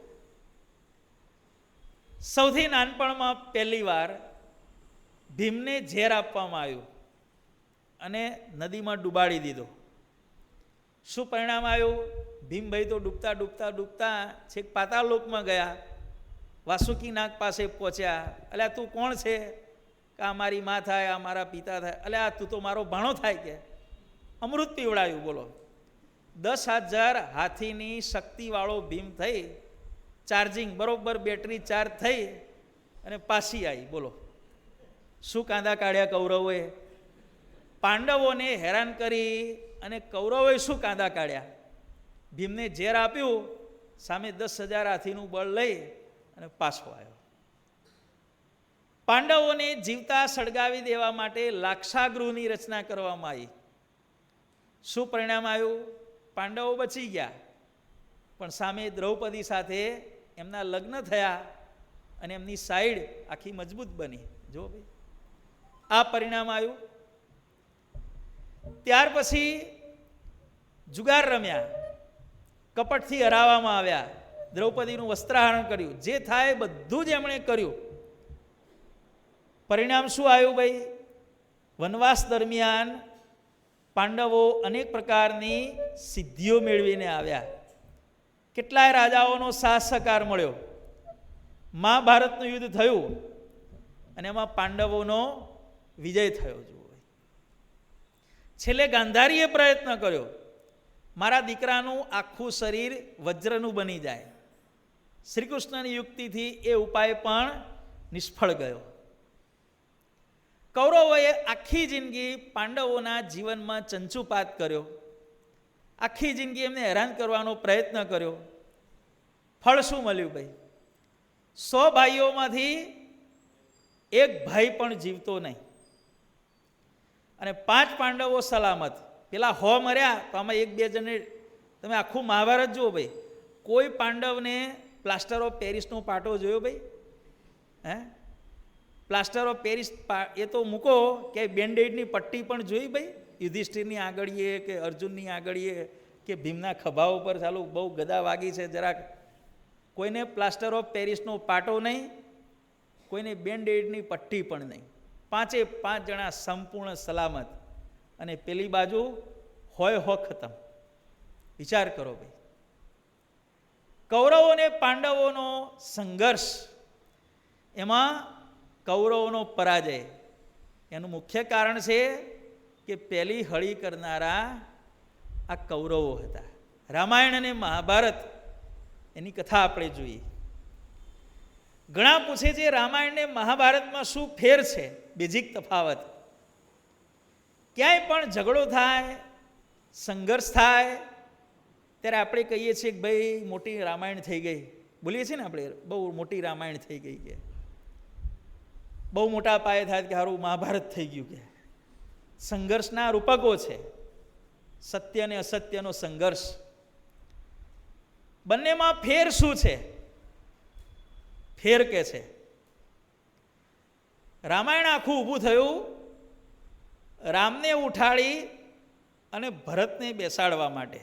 સૌથી નાનપણમાં પહેલી વાર ભીમને ઝેર આપવામાં આવ્યું અને નદીમાં ડૂબાડી દીધો. શું પરિણામ આવ્યું? ભીમભાઈ તો ડૂબતા ડૂબતા ડૂબતા છેક પાતાળ લોકમાં ગયા. વાસુકી નાગ પાસે પહોંચ્યા. અલ્યા તું કોણ છે? કે આ મારી મા થાય, આ મારા પિતા થાય. અલ્યા તું તો મારો ભાણો થાય. કે અમૃત પીવડાયું. બોલો, 10,000 હાથીની શક્તિવાળો ભીમ થઈ, ચાર્જિંગ બરોબર, બેટરી ચાર્જ થઈ અને પાછી આવી. બોલો, શું કાંદા કાઢ્યા કૌરવોએ? પાંડવોને હેરાન કરી અને કૌરવોએ શું કાંદા કાઢ્યા? ભીમને ઝેર આપ્યું, સામે 10,000 હાથીનું બળ લઈ અને પાછો આવ્યો. પાંડવોને જીવતા સળગાવી દેવા માટે લાક્ષાગૃહની રચના કરવામાં આવી. શું પરિણામ આવ્યું? પાંડવો બચી ગયા, પણ સામે દ્રૌપદી સાથે એમના લગ્ન થયા અને એમની સાઈડ આખી મજબૂત બની. જો ભાઈ આ પરિણામ આવ્યું. ત્યાર પછી જુગાર રમ્યા, કપટથી હરાવવામાં આવ્યા, દ્રૌપદીનું વસ્ત્રાહરણ કર્યું, જે થાય બધું જ એમણે કર્યું. પરિણામ શું આવ્યું ભાઈ? વનવાસ દરમિયાન પાંડવો અનેક પ્રકારની સિદ્ધિઓ મેળવીને આવ્યા. કેટલાય રાજાઓનો સાથ સહકાર મળ્યો. મહાભારતનું યુદ્ધ થયું અને એમાં પાંડવોનો વિજય થયો. જુઓ, છેલ્લે ગાંધારીએ પ્રયત્ન કર્યો, મારા દીકરાનું આખું શરીર વજ્રનું બની જાય. શ્રી કૃષ્ણની યુક્તિથી એ ઉપાય પણ નિષ્ફળ ગયો. કૌરવોએ આખી જિંદગી પાંડવોના જીવનમાં ચંચુપાત કર્યો, આખી જિંદગી એમને હેરાન કરવાનો પ્રયત્ન કર્યો. ફળ શું મળ્યું ભાઈ? 100 ભાઈઓમાંથી એક ભાઈ પણ જીવતો નહીં અને 5 પાંડવો સલામત. પેલા 100 મર્યા તો આમાં 1-2 જણને, તમે આખું મહાભારત જુઓ ભાઈ, કોઈ પાંડવને પ્લાસ્ટર ઓફ પેરિસનો પાટો જોયો ભાઈ? હે, પ્લાસ્ટર ઓફ પેરિસ એ તો મૂકો, કે બેન્ડેડની પટ્ટી પણ જોઈ ભાઈ? યુધિષ્ઠિરની આંગળીએ કે અર્જુનની આંગળીએ કે ભીમના ખભા ઉપર ચાલુ બહુ ગદા વાગી છે જરાક, કોઈને પ્લાસ્ટર ઓફ પેરિસનો પાટો નહીં, કોઈને બેન્ડેડની પટ્ટી પણ નહીં. 5 જણા સંપૂર્ણ સલામત અને પેલી બાજુ હોય ખતમ. વિચાર કરો ભાઈ. કૌરવો અને પાંડવોનો સંઘર્ષ, એમાં કૌરવોનો પરાજય, એનું મુખ્ય કારણ છે કે પહેલી હળી કરનારા આ કૌરવો હતા. રામાયણ અને મહાભારત એની કથા આપણે જોઈએ. ઘણા પૂછે છે રામાયણ ને મહાભારતમાં શું ફેર છે, બેઝિક તફાવત? ક્યાંય પણ ઝઘડો થાય, સંઘર્ષ થાય, ત્યારે આપણે કહીએ છીએ કે ભાઈ મોટી રામાયણ થઈ ગઈ. બોલીએ છીએ ને આપણે, બહુ મોટી રામાયણ થઈ ગઈ, કે બહુ મોટા પાયે થાય કે સારું મહાભારત થઈ ગયું. કે સંઘર્ષના રૂપકો છે, સત્ય અને અસત્યનો સંઘર્ષ. બંનેમાં ફેર શું છે? ફેર કે છે, રામાયણ આખું ઊભું થયું રામને ઉઠાડી અને ભરતને બેસાડવા માટે.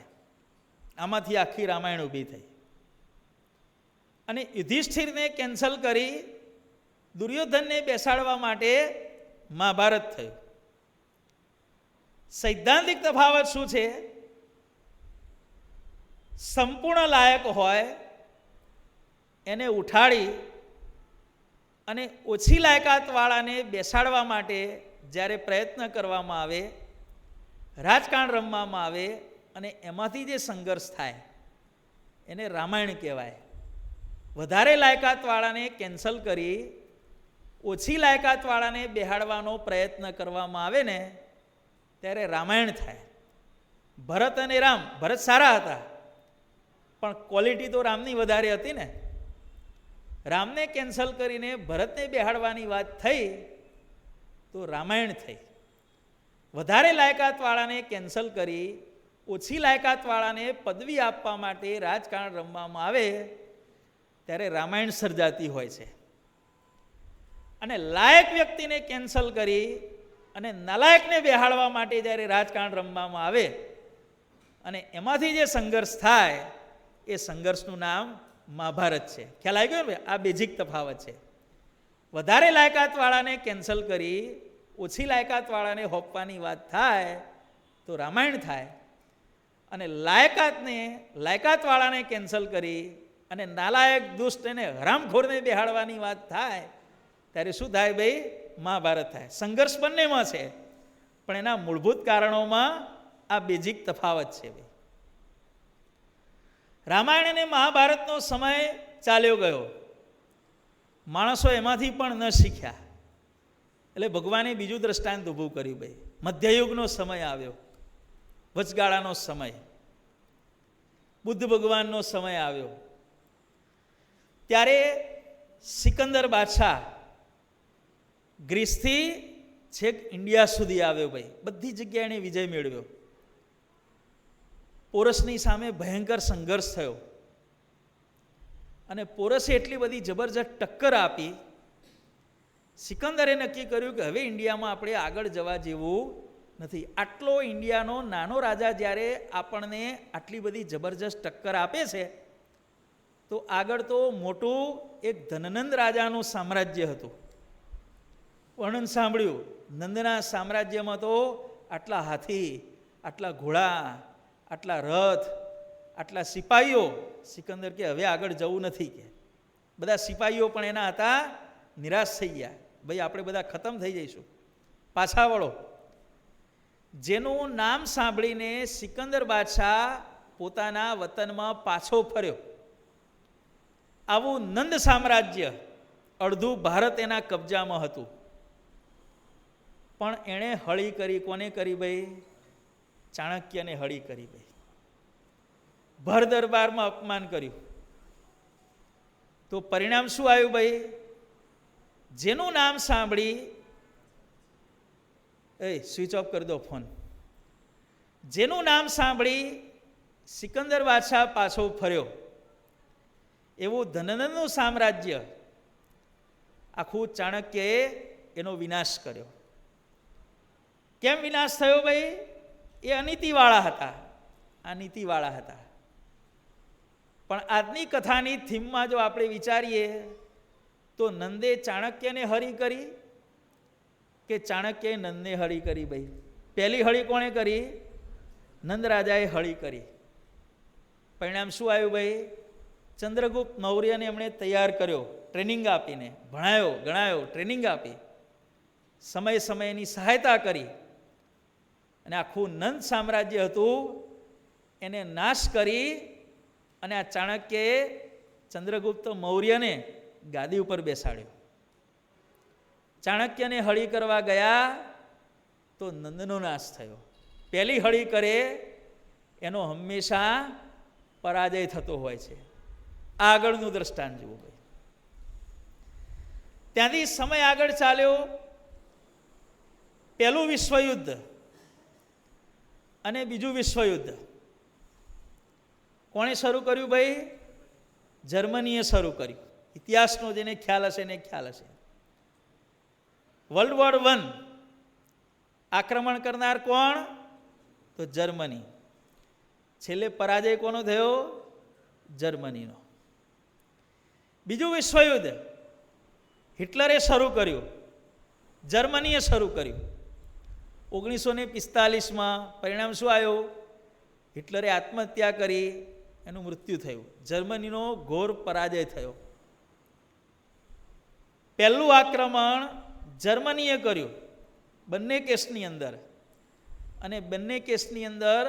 આમાંથી આખી રામાયણ ઊભી થઈ. અને યુધિષ્ઠિરને કેન્સલ કરી દુર્યોધનને બેસાડવા માટે મહાભારત થયું. સૈદ્ધાંતિક તફાવત શું છે? સંપૂર્ણ લાયક હોય એને ઉઠાડી અને ઓછી લાયકાતવાળાને બેસાડવા માટે જ્યારે પ્રયત્ન કરવામાં આવે, રાજકારણ રમવામાં આવે અને એમાંથી જે સંઘર્ષ થાય એને રામાયણ કહેવાય. વધારે લાયકાતવાળાને કેન્સલ કરી ઓછી લાયકાતવાળાને બેહાડવાનો પ્રયત્ન કરવામાં આવે ને ત્યારે રામાયણ થાય. ભરત અને રામ, ભરત સારા હતા પણ ક્વોલિટી તો રામની વધારે હતી ને. રામને કેન્સલ કરીને ભરતને બેહાડવાની વાત થઈ તો રામાયણ થઈ. વધારે લાયકાતવાળાને કેન્સલ કરી ઓછી લાયકાતવાળાને પદવી આપવા માટે રાજકારણ રમવામાં આવે ત્યારે રામાયણ સર્જાતી હોય છે. અને લાયક વ્યક્તિને કેન્સલ કરી અને નાલાયકને બેહાડવા માટે જ્યારે રાજકારણ રમવામાં આવે અને એમાંથી જે સંઘર્ષ થાય એ સંઘર્ષનું નામ મહાભારત છે. ખ્યાલ આવી ગયો ને? આ બેઝિક તફાવત છે. વધારે લાયકાતવાળાને કેન્સલ કરી ઓછી લાયકાતવાળાને હોપવાની વાત થાય તો રામાયણ થાય. અને લાયકાતવાળાને કેન્સલ કરી અને નાલાયક દુષ્ટ અને હરામખોરને બેહાડવાની વાત થાય ત્યારે શું થાય ભાઈ? મહાભારત થાય. સંઘર્ષ બંનેમાં છે પણ એના મૂળભૂત કારણોમાં આ બેઝિક તફાવત છે ભાઈ. રામાયણ અને મહાભારતનો સમય ચાલ્યો ગયો, માણસો એમાંથી પણ ન શીખ્યા, એટલે ભગવાને બીજું દ્રષ્ટાંત ઊભું કર્યું ભાઈ. મધ્યયુગનો સમય આવ્યો, વચગાળાનો સમય, બુદ્ધ ભગવાનનો સમય આવ્યો. ત્યારે સિકંદર બાદશાહ ગ્રીસથી છેક ઇન્ડિયા સુધી આવ્યો ભાઈ. બધી જગ્યાએ એણે વિજય મેળવ્યો. પોરસની સામે ભયંકર સંઘર્ષ થયો અને પોરસે એટલી બધી જબરજસ્ત ટક્કર આપી, સિકંદરે નક્કી કર્યું કે હવે ઇન્ડિયામાં આપણે આગળ જવા જેવું નથી. આટલો ઇન્ડિયાનો નાનો રાજા જ્યારે આપણને આટલી બધી જબરજસ્ત ટક્કર આપે છે, તો આગળ તો મોટું એક ધનનંદ રાજાનું સામ્રાજ્ય હતું. વર્ણન સાંભળ્યું, નંદના સામ્રાજ્યમાં તો આટલા હાથી, આટલા ઘોડા, આટલા રથ, આટલા સિપાહીઓ. સિકંદર કે હવે આગળ જવું નથી, કે બધા સિપાહીઓ પણ એના હતા નિરાશ થઈ ગયા, ભાઈ આપણે બધા ખતમ થઈ જઈશું, પાછા વળો. જેનું નામ સાંભળીને સિકંદર બાદશાહ પોતાના વતનમાં પાછો ફર્યો. આવું નંદ સામ્રાજ્ય, અડધું ભારત એના કબજામાં હતું. પણ એણે હળી કરી, કોને કરી ભાઈ? ચાણક્યને હળી કરી ભાઈ. ભર દરબારમાં અપમાન કર્યું. તો પરિણામ શું આવ્યું ભાઈ? જેનું નામ સાંભળી, સ્વિચ ઓફ કરી દો ફોન. જેનું નામ સાંભળી સિકંદર બાદશાહ પાછો ફર્યો, એવું ધનનંદનું સામ્રાજ્ય આખું ચાણક્યએ એનો વિનાશ કર્યો. કેમ વિનાશ થયો ભાઈ? એ અનીતિવાળા હતા, આ નીતિવાળા હતા. પણ આજની કથાની થીમમાં જો આપણે વિચારીએ તો નંદે ચાણક્યને હળી કરી કે ચાણક્યએ નંદને હળી કરી? ભાઈ પહેલી હળી કોણે કરી? નંદ રાજાએ હળી કરી. પરિણામ શું આવ્યું ભાઈ? ચંદ્રગુપ્ત મૌર્યને એમણે તૈયાર કર્યો, ટ્રેનિંગ આપીને, ભણાયો ગણાયો, ટ્રેનિંગ આપી, સમય સમયની સહાયતા કરી, અને આખું નંદ સામ્રાજ્ય હતું એને નાશ કરી. અને આ ચાણક્યએ ચંદ્રગુપ્ત મૌર્યને ગાદી ઉપર બેસાડ્યો. ચાણક્યને હળી કરવા ગયા તો નંદનો નાશ થયો. પહેલી હળી કરે એનો હંમેશા પરાજય થતો હોય છે. આગળનું દ્રષ્ટાંત જુઓ ભાઈ. ત્યાંથી સમય આગળ ચાલ્યો. પહેલું વિશ્વયુદ્ધ અને બીજું વિશ્વયુદ્ધ કોણે શરૂ કર્યું ભાઈ? જર્મનીએ શરૂ કર્યું. ઇતિહાસનો જેને ખ્યાલ હશે એને ખ્યાલ હશે. વર્લ્ડ વોર I આક્રમણ કરનાર કોણ? તો જર્મની. છેલ્લે પરાજય કોનો થયો? જર્મનીનો. બીજું વિશ્વયુદ્ધ હિટલરે શરૂ કર્યું, જર્મનીએ શરૂ કર્યું. 1945માં પરિણામ શું આવ્યું? હિટલરે આત્મહત્યા કરી, એનું મૃત્યુ થયું. જર્મનીનો ઘોર પરાજય થયો. પહેલું આક્રમણ જર્મનીએ કર્યું બંને કેસની અંદર, અને બંને કેસની અંદર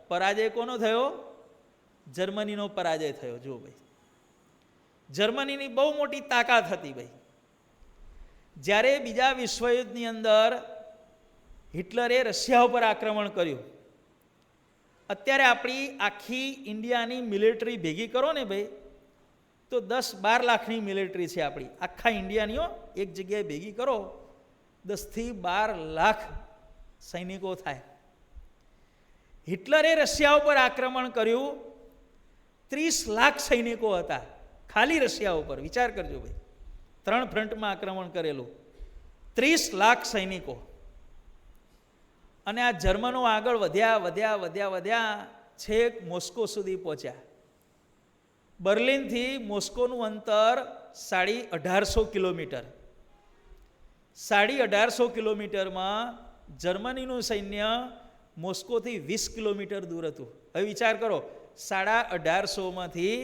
પરાજય કોનો થયો? જર્મનીનો પરાજય થયો. જુઓ ભાઈ, જર્મનીની બહુ મોટી તાકાત હતી ભાઈ. જ્યારે બીજા વિશ્વયુદ્ધની અંદર હિટલરે રશિયા ઉપર આક્રમણ કર્યું, અત્યારે આપણી આખી ઇન્ડિયાની મિલિટરી ભેગી કરો ને ભાઈ, તો 10-12 લાખની મિલિટરી છે આપણી આખા ઇન્ડિયાનીઓ. એક જગ્યાએ ભેગી કરો 10 થી 12 લાખ સૈનિકો થાય. હિટલરે રશિયા ઉપર આક્રમણ કર્યું, 30 લાખ સૈનિકો હતા ખાલી રશિયા ઉપર. વિચાર કરજો ભાઈ, 3 ફ્રન્ટમાં આક્રમણ કરેલું, 30 લાખ સૈનિકો. અને આ જર્મનો આગળ વધ્યા વધ્યા વધ્યા વધ્યા છેક મોસ્કો સુધી પહોંચ્યા. બર્લિનથી મોસ્કોનું અંતર 1850 કિલોમીટર. 1850 કિલોમીટરમાં જર્મનીનું સૈન્ય મોસ્કોથી 20 કિલોમીટર દૂર હતું. હવે વિચાર કરો, 1850માંથી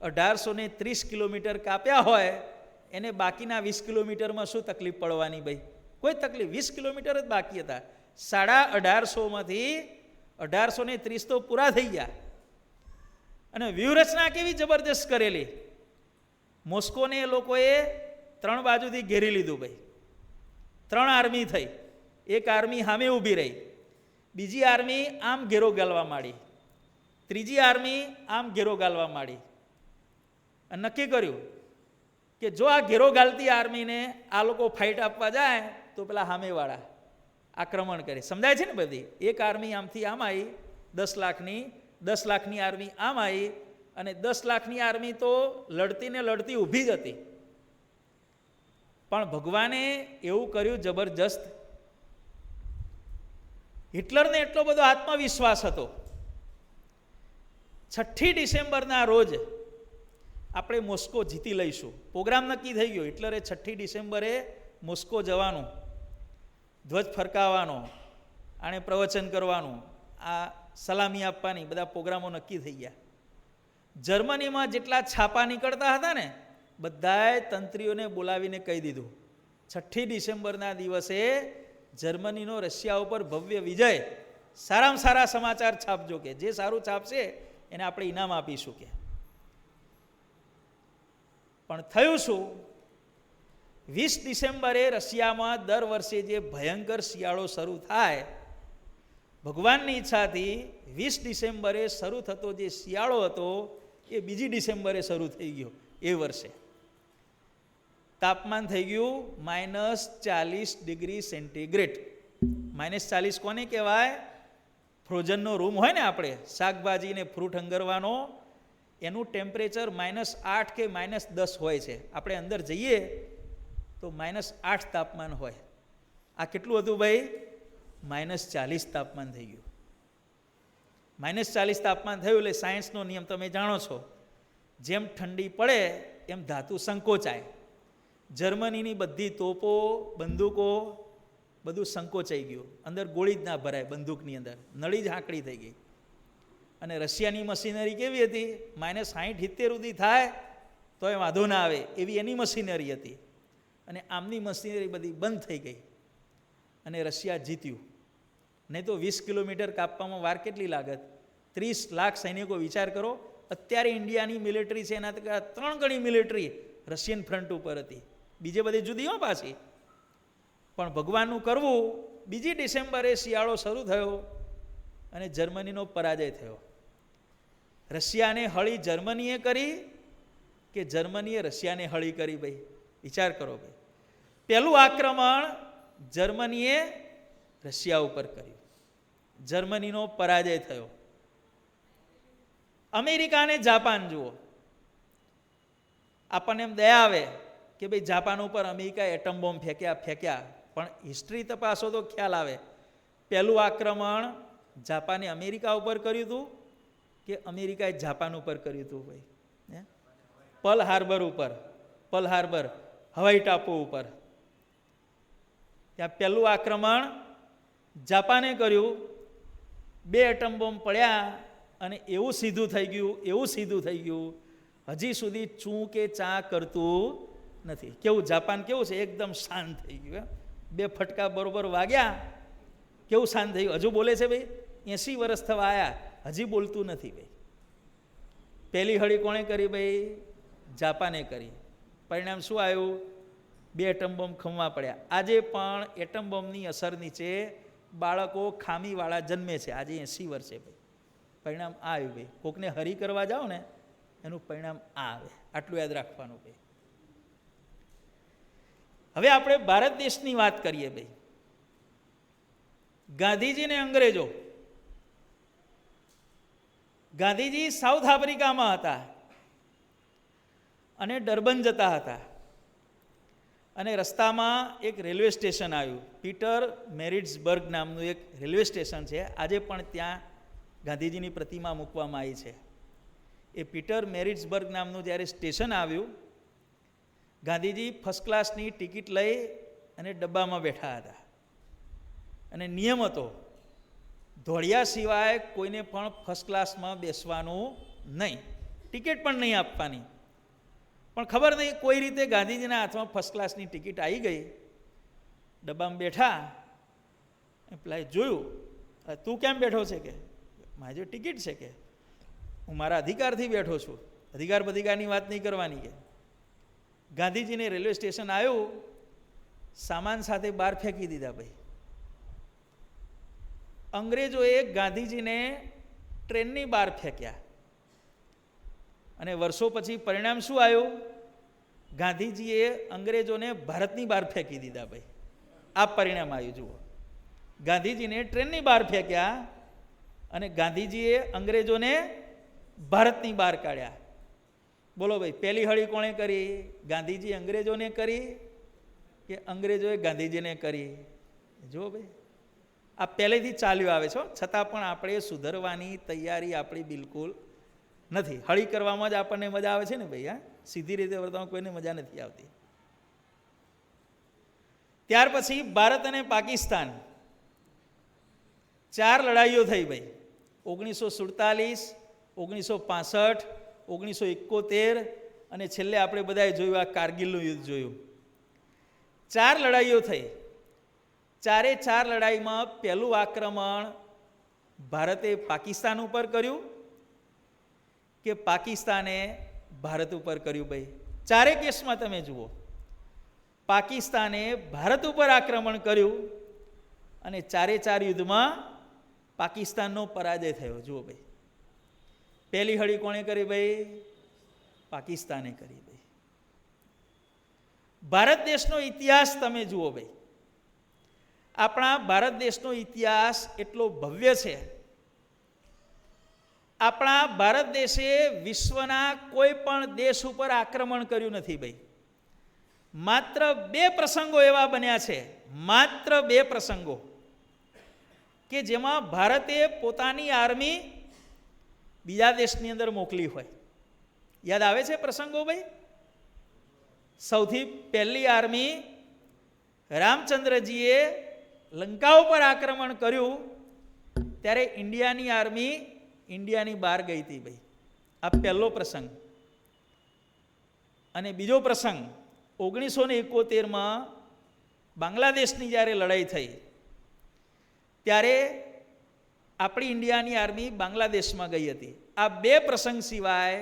1830 કિલોમીટર કાપ્યા હોય, એને બાકીના 20 કિલોમીટરમાં શું તકલીફ પડવાની ભાઈ? કોઈ તકલીફ, 20 કિલોમીટર જ બાકી હતા. 1850માંથી 1830 તો પૂરા થઈ ગયા. અને વ્યૂહરચના કેવી જબરદસ્ત કરેલી! મોસ્કોને એ લોકોએ 3 બાજુથી ઘેરી લીધું ભાઈ. 3 આર્મી થઈ. એક આર્મી સામે ઊભી રહી, બીજી આર્મી આમ ઘેરો ગાલવા માંડી, ત્રીજી આર્મી આમ ઘેરો ગાલવા માંડી. અને નક્કી કર્યું કે જો આ ઘેરો ગાલતી આર્મીને આ લોકો ફાઇટ આપવા જાય તો પેલા સામેવાળા આક્રમણ કરે. સમજાય છે ને બધી? એક આર્મી આમથી આમ આવી 10 લાખની, 10 લાખની આર્મી આમ આવી, અને 10 લાખની આર્મી તો લડતી ને લડતી ઊભી જ હતી. પણ ભગવાને એવું કર્યું જબરજસ્ત. હિટલરને એટલો બધો આત્મવિશ્વાસ હતો. 6 ડિસેમ્બરના રોજ આપણે મોસ્કો જીતી લઈશું. પ્રોગ્રામ નક્કી થઈ ગયો. હિટલરે 6 ડિસેમ્બરે મોસ્કો જવાનું, ધ્વજ ફરકાવવાનો, આણે પ્રવચન કરવાનું, આ સલામી આપવાની, બધા પ્રોગ્રામો નક્કી થઈ ગયા. જર્મનીમાં જેટલા છાપા નીકળતા હતા ને, બધાએ તંત્રીઓને બોલાવીને કહી દીધું 6 ડિસેમ્બરના દિવસે જર્મનીનો રશિયા ઉપર ભવ્ય વિજય, સારામાં સારા સમાચાર છાપજો, કે જે સારું છાપશે એને આપણે ઇનામ આપીશું. કે પણ થયું શું? 20 ડિસેમ્બરે રશિયામાં દર વર્ષે જે ભયંકર શિયાળો શરૂ થાય, ભગવાનની ઈચ્છાથી 20 ડિસેમ્બરે શરૂ થતો જે શિયાળો હતો એ 2 ડિસેમ્બરે શરૂ થઈ ગયો. એ વર્ષે તાપમાન થઈ ગયું -40 ડિગ્રી સેન્ટીગ્રેડ. -40 કોને કહેવાય? ફ્રોઝનનો રૂમ હોય ને, આપણે શાકભાજી ને ફ્રૂટ હંગરવાનો, એનું ટેમ્પરેચર -8 કે -10 હોય છે. આપણે અંદર જઈએ તો -8 તાપમાન હોય. આ કેટલું હતું ભાઈ? -40 તાપમાન થઈ ગયું. -40 તાપમાન થયું એટલે સાયન્સનો નિયમ તમે જાણો છો, જેમ ઠંડી પડે એમ ધાતુ સંકોચાય. જર્મનીની બધી તોપો, બંદૂકો, બધું સંકોચાઈ ગયું. અંદર ગોળી જ ના ભરાય બંદૂકની અંદર, નળી જ હાંકડી થઈ ગઈ. અને રશિયાની મશીનરી કેવી હતી? -60-70 સુધી થાય તો એ વાંધો ના આવે એવી એની મશીનરી હતી. અને આમની મશીનરી બધી બંધ થઈ ગઈ અને રશિયા જીત્યું. નહીં તો 20 કિલોમીટર કાપવામાં વાર કેટલી લાગત? 30 લાખ સૈનિકો. વિચાર કરો, અત્યારે ઇન્ડિયાની મિલિટરી છે એના 3 ગણી મિલિટરી રશિયન ફ્રન્ટ ઉપર હતી. બીજે બધી જુદી હો પાછી. પણ ભગવાનનું કરવું, 2 ડિસેમ્બરે શિયાળો શરૂ થયો અને જર્મનીનો પરાજય થયો. રશિયાને હળી જર્મનીએ કરી કે જર્મનીએ રશિયાને હળી કરી? ભાઈ વિચાર કરો. ભાઈ પહેલું આક્રમણ જર્મનીએ રશિયા ઉપર કર્યું, જર્મનીનો પરાજય થયો. અમેરિકા અને જાપાન જુઓ, આપણને એમ દયા આવે કે ભાઈ જાપાન ઉપર અમેરિકાએ એટમ બોમ્બ ફેંક્યા, પણ હિસ્ટ્રી તપાસો તો ખ્યાલ આવે. પહેલું આક્રમણ જાપાને અમેરિકા ઉપર કર્યું હતું કે અમેરિકાએ જાપાન ઉપર કર્યું હતું? ભાઈ પર્લ હાર્બર ઉપર, પર્લ હાર્બર હવાઈ ટાપુ ઉપર, ત્યાં પહેલું આક્રમણ જાપાને કર્યું. 2 એટમ બોમ્બ પડ્યા અને એવું સીધું થઈ ગયું, હજી સુધી ચૂં કે ચા કરતું નથી. કેવું જાપાન કેવું છે? એકદમ શાંત થઈ ગયું. 2 ફટકા બરોબર વાગ્યા, કેવું શાંત થઈ ગયું. હજુ બોલે છે ભાઈ, 80 વર્ષ થવા આવ્યા, હજી બોલતું નથી. ભાઈ પહેલી હળી કોણે કરી? ભાઈ જાપાને કરી. પરિણામ શું આવ્યું? 2 એટમ બોમ્બ ખમવા પડ્યા. આજે પણ એટમ બોમ્બની અસર નીચે બાળકો ખામીવાળા જન્મે છે. આજે 80 વર્ષે. ભાઈ પરિણામ આ આવ્યું. ભાઈ કોકને હરી કરવા જાઓ ને, એનું પરિણામ આ આવે. આટલું યાદ રાખવાનું. ભાઈ હવે આપણે ભારત દેશની વાત કરીએ. ભાઈ ગાંધીજી ને અંગ્રેજો. ગાંધીજી સાઉથ આફ્રિકામાં હતા અને ડર્બન જતા હતા, અને રસ્તામાં એક રેલવે સ્ટેશન આવ્યું. પીટર મેરિટ્સબર્ગ નામનું એક રેલવે સ્ટેશન છે. આજે પણ ત્યાં ગાંધીજીની પ્રતિમા મૂકવામાં આવી છે. એ પીટર મેરિટ્સબર્ગ નામનું જ્યારે સ્ટેશન આવ્યું, ગાંધીજી ફર્સ્ટ ક્લાસની ટિકિટ લઈ અને ડબ્બામાં બેઠા હતા. અને નિયમ હતો, ધોળિયા સિવાય કોઈને પણ ફર્સ્ટ ક્લાસમાં બેસવાનું નહીં, ટિકિટ પણ નહીં આપવાની. પણ ખબર નહીં, કોઈ રીતે ગાંધીજીના હાથમાં ફર્સ્ટ ક્લાસની ટિકિટ આવી ગઈ. ડબ્બામાં બેઠા, પેલા જોયું, તું કેમ બેઠો છે? કે મારી જો ટિકિટ છે, કે હું મારા અધિકારથી બેઠો છું, અધિકાર બધિકારની વાત નહીં કરવાની. કે ગાંધીજીને રેલવે સ્ટેશન આવ્યું, સામાન સાથે બહાર ફેંકી દીધા. ભાઈ અંગ્રેજોએ ગાંધીજીને ટ્રેનની બહાર ફેંક્યા, અને વર્ષો પછી પરિણામ શું આવ્યું? ગાંધીજીએ અંગ્રેજોને ભારતની બહાર ફેંકી દીધા. ભાઈ આ પરિણામ આવ્યું. જુઓ, ગાંધીજીને ટ્રેનની બહાર ફેંક્યા અને ગાંધીજીએ અંગ્રેજોને ભારતની બહાર કાઢ્યા. બોલો ભાઈ, પહેલી હળી કોણે કરી? ગાંધીજી અંગ્રેજોને કરી કે અંગ્રેજોએ ગાંધીજીને કરી? જુઓ ભાઈ, આ પહેલેથી ચાલ્યું આવે છે, છતાં પણ આપણે સુધરવાની તૈયારી આપણી બિલકુલ નથી. હળી કરવામાં જ આપણને મજા આવે છે ને ભાઈ. હા, સીધી રીતે વર્તવામાં કોઈને મજા નથી આવતી. ત્યાર પછી ભારત અને પાકિસ્તાન 4 લડાઈઓ થઈ ભાઈ. 1947, 1965, 1971 અને છેલ્લે આપણે બધાએ જોયું આ કારગિલનું યુદ્ધ જોયું. 4 લડાઈઓ થઈ. 4 લડાઈમાં પહેલું આક્રમણ ભારતે પાકિસ્તાન ઉપર કર્યું કે પાકિસ્તાને ભારત ઉપર કર્યું ભાઈ? 4 કેસમાં તમે જુઓ, પાકિસ્તાને ભારત ઉપર આક્રમણ કર્યું અને 4 યુદ્ધમાં પાકિસ્તાનનો પરાજય થયો. જુઓ ભાઈ, પહેલી હળી કોણે કરી ભાઈ? પાકિસ્તાને કરી ભાઈ. ભારત દેશનો ઇતિહાસ તમે જુઓ ભાઈ. આપણા ભારત દેશનો ઇતિહાસ એટલો ભવ્ય છે. આપણા ભારત દેશે વિશ્વના કોઈ પણ દેશ ઉપર આક્રમણ કર્યું નથી ભાઈ. માત્ર 2 પ્રસંગો એવા બન્યા છે, માત્ર 2 પ્રસંગો કે જેમાં ભારતે પોતાની આર્મી બીજા દેશની અંદર મોકલી હોય. યાદ આવે છે પ્રસંગો ભાઈ? સૌથી પહેલી આર્મી રામચંદ્રજીએ લંકા ઉપર આક્રમણ કર્યું ત્યારે ઇન્ડિયાની આર્મી ઇન્ડિયાની બહાર ગઈ હતી ભાઈ. આ પહેલો પ્રસંગ. અને બીજો પ્રસંગ 1971માં બાંગ્લાદેશની જ્યારે લડાઈ થઈ ત્યારે આપણી ઇન્ડિયાની આર્મી બાંગ્લાદેશમાં ગઈ હતી. આ 2 પ્રસંગ સિવાય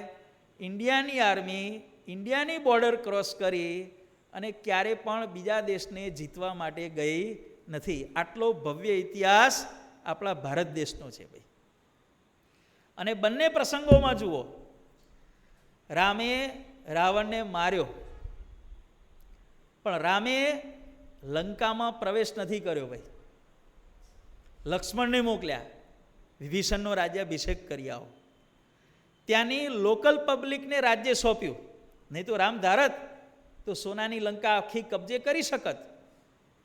ઇન્ડિયાની આર્મી ઇન્ડિયાની બોર્ડર ક્રોસ કરી અને ક્યારે પણ બીજા દેશને જીતવા માટે ગઈ નથી. આટલો ભવ્ય ઇતિહાસ આપણા ભારત દેશનો છે ભાઈ. અને બંને પ્રસંગોમાં જુઓ, રામે રાવણને માર્યો, પણ રામે લંકામાં પ્રવેશ નથી કર્યો ભાઈ. લક્ષ્મણને મોકલ્યા, વિભીષણનો રાજ્યાભિષેક કરી આવો. ત્યાંની લોકલ પબ્લિકને રાજ્ય સોંપ્યું. નહીં તો રામ ધારત તો સોનાની લંકા આખી કબજે કરી શકત,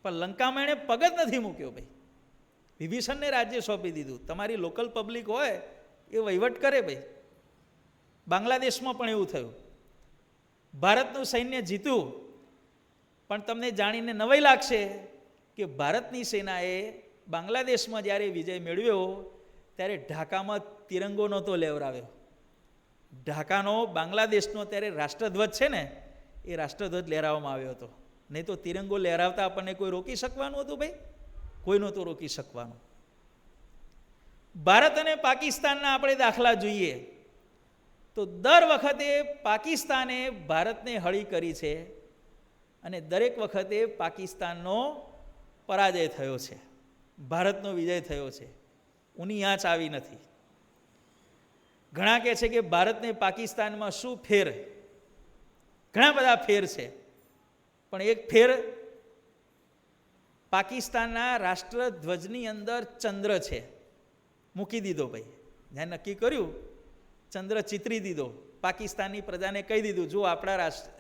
પણ લંકામાં એણે પગ જ નથી મૂક્યો ભાઈ. વિભીષણને રાજ્ય સોંપી દીધું. તમારી લોકલ પબ્લિક હોય એ વહીવટ કરે ભાઈ. બાંગ્લાદેશમાં પણ એવું થયું. ભારતનું સૈન્ય જીત્યું, પણ તમને જાણીને નવાઈ લાગશે કે ભારતની સેનાએ બાંગ્લાદેશમાં જ્યારે વિજય મેળવ્યો ત્યારે ઢાકામાં તિરંગો નહોતો લહેરાવ્યો. ઢાકાનો બાંગ્લાદેશનો ત્યારે રાષ્ટ્રધ્વજ છે ને, એ રાષ્ટ્રધ્વજ લહેરાવવામાં આવ્યો હતો. નહીં તો તિરંગો લહેરાવતા આપણને કોઈ રોકી શકવાનું હતું ભાઈ? કોઈ નહોતું રોકી શકવાનું. ભારત અને પાકિસ્તાનના આપણે દાખલા જોઈએ તો દર વખતે પાકિસ્તાને ભારતને હળી કરી છે અને દરેક વખતે પાકિસ્તાનનો પરાજય થયો છે, ભારતનો વિજય થયો છે. ઊની આંચ આવી નથી. ઘણા કહે છે કે ભારતને પાકિસ્તાનમાં શું ફેર? ઘણા બધા ફેર છે, પણ એક ફેર પાકિસ્તાનના રાષ્ટ્રધ્વજની અંદર ચંદ્ર છે, મૂકી દીધો ભાઈ. જ્યાં નક્કી કર્યું ચંદ્ર ચિતરી દીધો. પાકિસ્તાનની પ્રજાને કહી દીધું, જો આપણા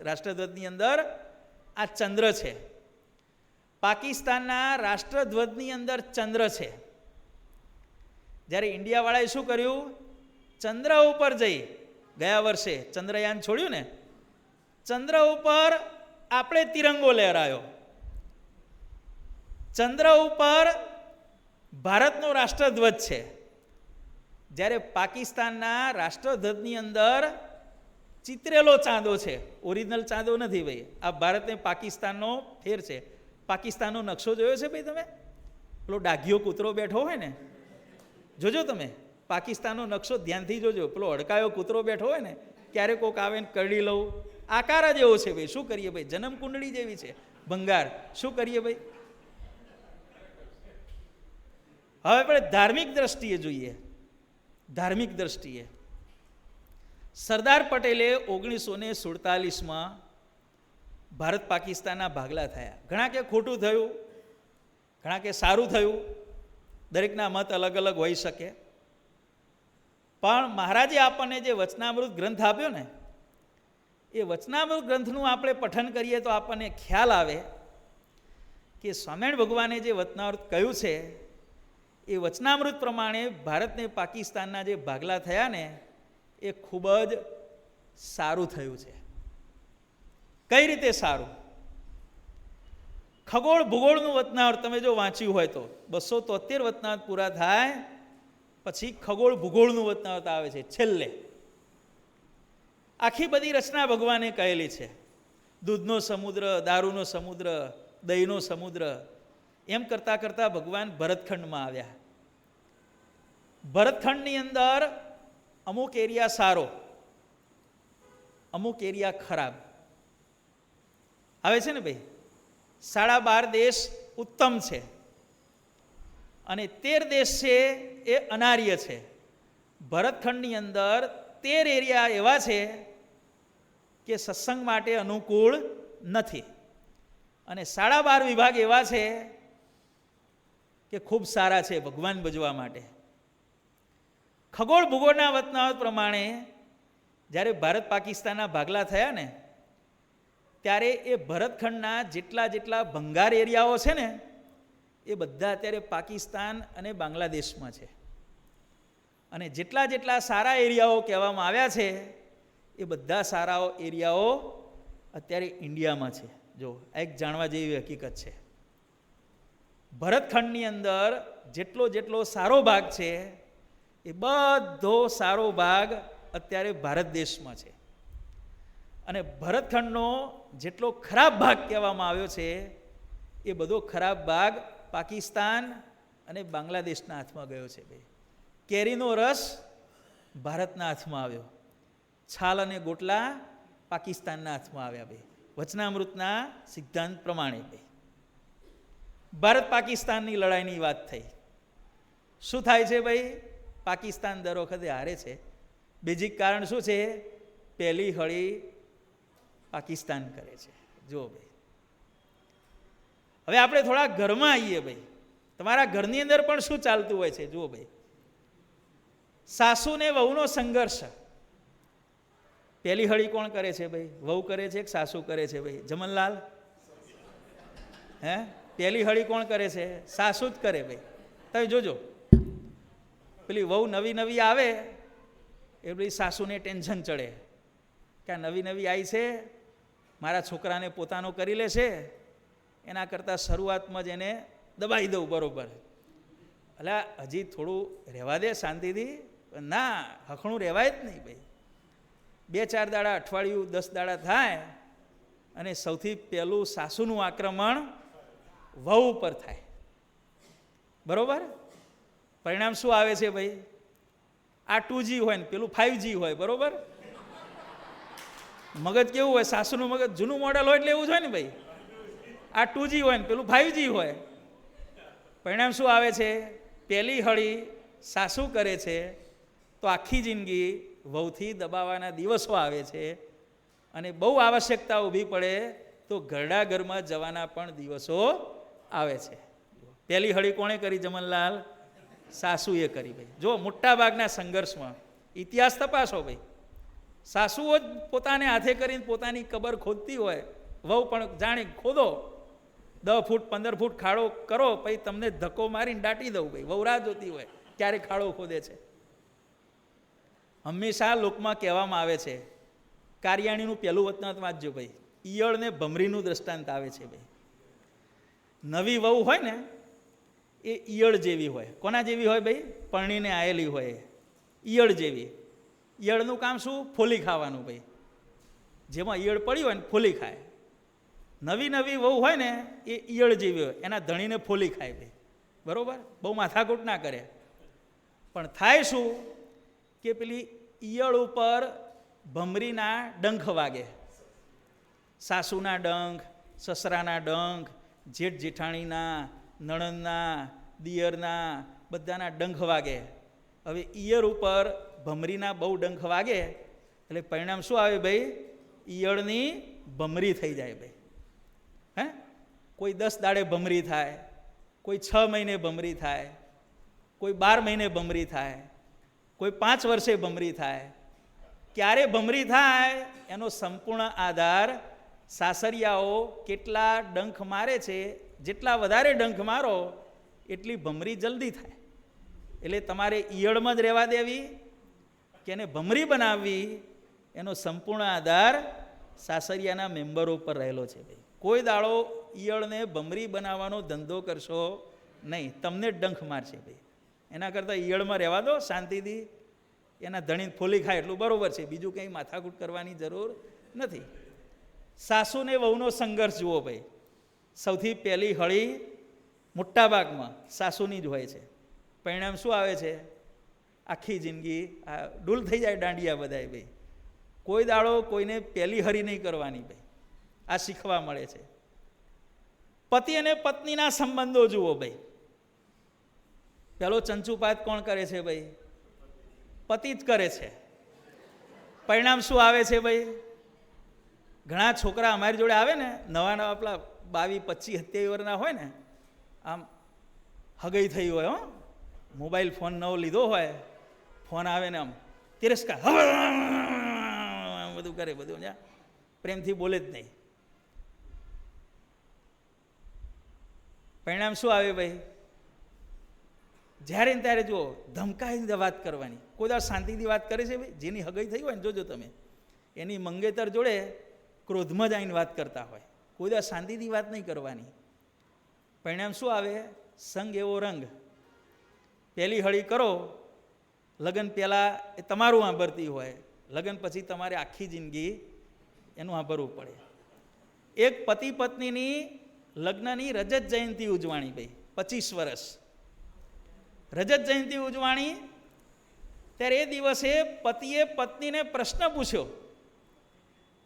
રાષ્ટ્રધ્વજની અંદર આ ચંદ્ર છે. પાકિસ્તાનના રાષ્ટ્રધ્વજની અંદર ચંદ્ર છે. જ્યારે ઇન્ડિયાવાળાએ શું કર્યું? ચંદ્ર ઉપર જઈ ગયા વર્ષે ચંદ્રયાન છોડ્યું ને, ચંદ્ર ઉપર આપણે તિરંગો લહેરાયો. ચંદ્ર ઉપર ભારતનો રાષ્ટ્રધ્વજ છે, જ્યારે પાકિસ્તાનના રાષ્ટ્રધ્વજની અંદર ચિતરેલો ચાંદો છે, ઓરિજિનલ ચાંદો નથી ભાઈ. આ ભારતને પાકિસ્તાનનો ફેર છે. પાકિસ્તાનનો નકશો જોયો છે ભાઈ તમે? પેલો ડાઘિયો કૂતરો બેઠો હોય ને, જોજો તમે પાકિસ્તાનનો નકશો ધ્યાનથી જોજો. પેલો અડકાયો કૂતરો બેઠો હોય ને, ક્યારે કોક આવે ને કરડી લઉં, આકાર જ એવો છે ભાઈ. શું કરીએ ભાઈ? જન્મ કુંડળી જેવી છે ભંગાર. શું કરીએ ભાઈ? હવે આપણે ધાર્મિક દ્રષ્ટિએ જોઈએ. ધાર્મિક દ્રષ્ટિએ સરદાર પટેલે 1947માં ભારત પાકિસ્તાનના ભાગલા થયા. ઘણા કે ખોટું થયું, ઘણા કે સારું થયું. દરેકના મત અલગ અલગ હોઈ શકે. પણ મહારાજે આપણને જે વચનામૃત ગ્રંથ આપ્યો ને, એ વચનામૃત ગ્રંથનું આપણે પઠન કરીએ તો આપણને ખ્યાલ આવે કે સ્વામિનારાયણ ભગવાને જે વચનામૃત કહ્યું છે એ વચનામૃત પ્રમાણે ભારતને પાકિસ્તાનના જે ભાગલા થયા ને એ ખૂબ જ સારું થયું છે. કઈ રીતે સારું? ખગોળ ભૂગોળનું વચનામૃત તમે જો વાંચ્યું હોય તો 273 વચનામૃત પૂરા થાય પછી ખગોળ ભૂગોળનું વચનામૃત આવે છે છેલ્લે. આખી બધી રચના ભગવાને કહેલી છે. દૂધનો સમુદ્ર, દારૂનો સમુદ્ર, દહીંનો સમુદ્ર, એમ કરતાં કરતાં ભગવાન ભરતખંડમાં આવ્યા. ભરતખંડની અંદર અમુક એરિયા સારો, અમુક એરિયા ખરાબ આવે છે ને ભાઈ. 12.5 દેશ ઉત્તમ છે અને 13 દેશ છે એ અનાર્ય છે. ભરતખંડની અંદર 13 એરિયા એવા છે કે સત્સંગ માટે અનુકૂળ નથી અને 12.5 વિભાગ એવા છે કે ખૂબ સારા છે ભગવાન ભજવા માટે. ખગોળ ભૂગોળના વચનામૃત પ્રમાણે જ્યારે ભારત પાકિસ્તાનના ભાગલા થયા ને ત્યારે એ ભરતખંડના જેટલા ભંગાર એરિયાઓ છે ને એ બધા અત્યારે પાકિસ્તાન અને બાંગ્લાદેશમાં છે અને જેટલા સારા એરિયાઓ કહેવામાં આવ્યા છે એ બધા સારા એરિયાઓ અત્યારે ઇન્ડિયામાં છે. જો એક જાણવા જેવી હકીકત છે. ભરતખંડની અંદર જેટલો સારો ભાગ છે એ બધો સારો ભાગ અત્યારે ભારત દેશમાં છે અને ભરતખંડનો જેટલો ખરાબ ભાગ કહેવામાં આવ્યો છે એ બધો ખરાબ ભાગ પાકિસ્તાન અને બાંગ્લાદેશના હાથમાં ગયો છે. ભાઈ, કેરીનો રસ ભારતના હાથમાં આવ્યો, છાલ અને ગોટલા પાકિસ્તાનના હાથમાં આવ્યા. ભાઈ, વચનામૃતના સિદ્ધાંત પ્રમાણે ભાઈ ભારત પાકિસ્તાનની લડાઈની વાત થઈ. શું થાય છે ભાઈ? પાકિસ્તાન દર વખતે હારે છે. બેઝિક કારણ શું છે? પહેલી હળી પાકિસ્તાન કરે છે. જુઓ ભાઈ, હવે આપણે થોડા ઘરમાં આવીએ. ભાઈ, તમારા ઘરની અંદર પણ શું ચાલતું હોય છે? જુઓ ભાઈ, સાસુ ને વહુનો સંઘર્ષ. પહેલી હળી કોણ કરે છે? ભાઈ, વહુ કરે છે કે સાસુ કરે છે? ભાઈ જમનલાલ, હે, પહેલી હળી કોણ કરે છે? સાસુ જ કરે. ભાઈ તમે જોજો, પેલી વહુ નવી આવે એ બધી સાસુને ટેન્શન ચડે કે આ નવી આવી છે, મારા છોકરાને પોતાનો કરી લેશે, એના કરતાં શરૂઆતમાં જ એને દબાઈ દઉં. બરોબર, એટલે હજી થોડું રહેવા દે શાંતિથી. ના, હખણું રહેવાય જ નહીં. ભાઈ 2-4 દાડા, અઠવાડિયું, 10 દાડા થાય અને સૌથી પહેલું સાસુનું આક્રમણ વહુ ઉપર થાય. બરોબર, પરિણામ શું આવે છે? ભાઈ, આ 2G હોય ને પેલું 5G હોય. બરોબર, મગજ કેવું હોય? સાસુનું મગજ જૂનું મોડેલ હોય એટલે એવું જ હોય ને ભાઈ. આ 2G હોય ને પેલું 5G હોય. પરિણામ શું આવે છે? પહેલી હળી સાસુ કરે છે તો આખી જિંદગી વહુથી દબાવવાના દિવસો આવે છે અને બહુ આવશ્યકતા ઊભી પડે તો ઘરડા ઘરમાં જવાના પણ દિવસો આવે છે. પહેલી હળી કોણે કરી? જમનલાલ, સાસુએ કરી. ભાઈ જો, મોટા ભાગના સંઘર્ષમાં ઇતિહાસ તપાસો. ભાઈ, સાસુઓ જ પોતાને હાથે કરીને પોતાની કબર ખોદતી હોય, વહુ પણ જાણે ખોદો, 10 ફૂટ 15 ફૂટ ખાડો કરો, પછી તમને ધક્કો મારીને દાટી દઉં. ભાઈ, વહુ રાહ જોતી હોય ક્યારે ખાડો ખોદે છે. હંમેશા લોકમાં કહેવામાં આવે છે, કારિયાણીનું પહેલું વચનામૃત વાંચજો. ભાઈ, ઈયળ ને ભમરીનું દ્રષ્ટાંત આવે છે. ભાઈ, નવી વહુ હોય ને એ ઈયળ જેવી હોય. કોના જેવી હોય? ભાઈ, પરણીને આવેલી હોય, ઈયળ જેવી. ઈયળનું કામ શું? ફોલી ખાવાનું. ભાઈ, જેમાં ઈયળ પડી હોય ને ફોલી ખાય. નવી વહુ હોય ને એ ઈયળ જેવી હોય, એના ધણીને ફોલી ખાય. ભાઈ બરોબર, બહુ માથાકૂટ ના કરે. પણ થાય શું કે પેલી ઈયળ ઉપર ભમરીના ડંખ વાગે. સાસુના ડંખ, સસરાના ડંખ, જેઠ જેઠાણીના, નણંદના, દિયરના, બધાના ડંખ વાગે. હવે ઈયળ ઉપર ભમરીના બહુ ડંખ વાગે એટલે પરિણામ શું આવે? ભાઈ, ઈયળની ભમરી થઈ જાય. ભાઈ, હે, કોઈ 10 દાડે ભમરી થાય, કોઈ 6 મહિને ભમરી થાય, કોઈ 12 મહિને ભમરી થાય, કોઈ 5 વર્ષે ભમરી થાય. ક્યારે ભમરી થાય એનો સંપૂર્ણ આધાર સાસરિયાઓ કેટલા ડંખ મારે છે. જેટલા વધારે ડંખ મારો એટલી ભમરી જલ્દી થાય. એટલે તમારે ઈયળમાં જ રહેવા દેવી કે એને ભમરી બનાવવી એનો સંપૂર્ણ આધાર સાસરિયાના મેમ્બરો પર રહેલો છે. ભાઈ કોઈ દાડો ઈયળને ભમરી બનાવવાનો ધંધો કરશો નહીં, તમને જ ડંખ મારશે. ભાઈ એના કરતાં ઈયળમાં રહેવા દો શાંતિથી, એના ધણીને ફોલી ખાય એટલું બરાબર છે. બીજું કંઈ માથાકૂટ કરવાની જરૂર નથી. સાસુ ને વહુનો સંઘર્ષ જુઓ ભાઈ. સૌથી પહેલી હળી મોટા ભાગમાં સાસુની જ હોય છે. પરિણામ શું આવે છે? આખી જિંદગી ડૂલ થઈ જાય દાંડિયા બધાય. ભાઈ કોઈ દાડો કોઈને પહેલી હરી નહીં કરવાની. ભાઈ આ શીખવા મળે છે. પતિ અને પત્નીના સંબંધો જુઓ ભાઈ. પેલો ચંચુપાત કોણ કરે છે? ભાઈ પતિ જ કરે છે. પરિણામ શું આવે છે? ભાઈ ઘણા છોકરા અમારી જોડે આવે ને, નવા નવા પેલા 22, 25, 27 વર્ષના હોય ને, આમ હગઈ થઈ હોય, મોબાઈલ ફોન નવો લીધો હોય, ફોન આવે ને આમ તિરસ્કાર બધું કરે, બધું પ્રેમથી બોલે જ નહીં. પરિણામ શું આવે ભાઈ? જ્યારે ને ત્યારે જુઓ ધમકાઈને વાત કરવાની. કોઈ દાડ શાંતિથી વાત કરે છે ભાઈ? જેની હગઈ થઈ હોય ને, જોજો તમે, એની મંગેતર જોડે ક્રોધમાં જ આવીને વાત કરતા હોય. કોઈ દાડ શાંતિથી વાત નહીં કરવાની. પરિણામ શું આવે? સંગ એવો રંગ. પહેલી હળી કરો, લગ્ન પહેલાં એ તમારું સાંભળતી હોય, લગ્ન પછી તમારે આખી જિંદગી એનું સાંભળવું પડે. એક પતિ પત્નીની લગ્નની રજત જયંતિ ઉજવાણી ભાઈ, 25 વર્ષ રજત જયંતિ ઉજવાણી. ત્યારે એ દિવસે પતિએ પત્નીને પ્રશ્ન પૂછ્યો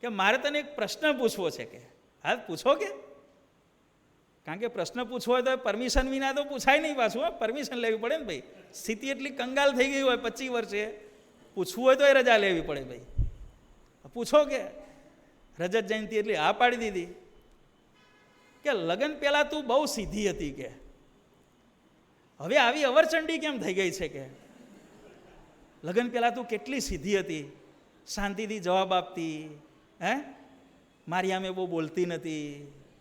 કે મારે તને એક પ્રશ્ન પૂછવો છે. કે હા પૂછો. કે કારણ કે પ્રશ્ન પૂછવો હોય તો પરમિશન વિના તો પૂછાય નહીં પાછું. પરમિશન લેવી પડે ને ભાઈ. સ્થિતિ એટલી કંગાલ થઈ ગઈ હોય 25 વર્ષે, પૂછવું હોય તો એ રજા લેવી પડે ભાઈ. પૂછો. કે રજત જયંતિ એટલી હા પાડી દીધી. કે લગ્ન પહેલાં તું બહુ સીધી હતી, કે હવે આવી અવરચંડી કેમ થઈ ગઈ છે? કે લગ્ન પહેલાં તું કેટલી સીધી હતી, શાંતિથી જવાબ આપતી, મારી આમે બહુ બોલતી નથી,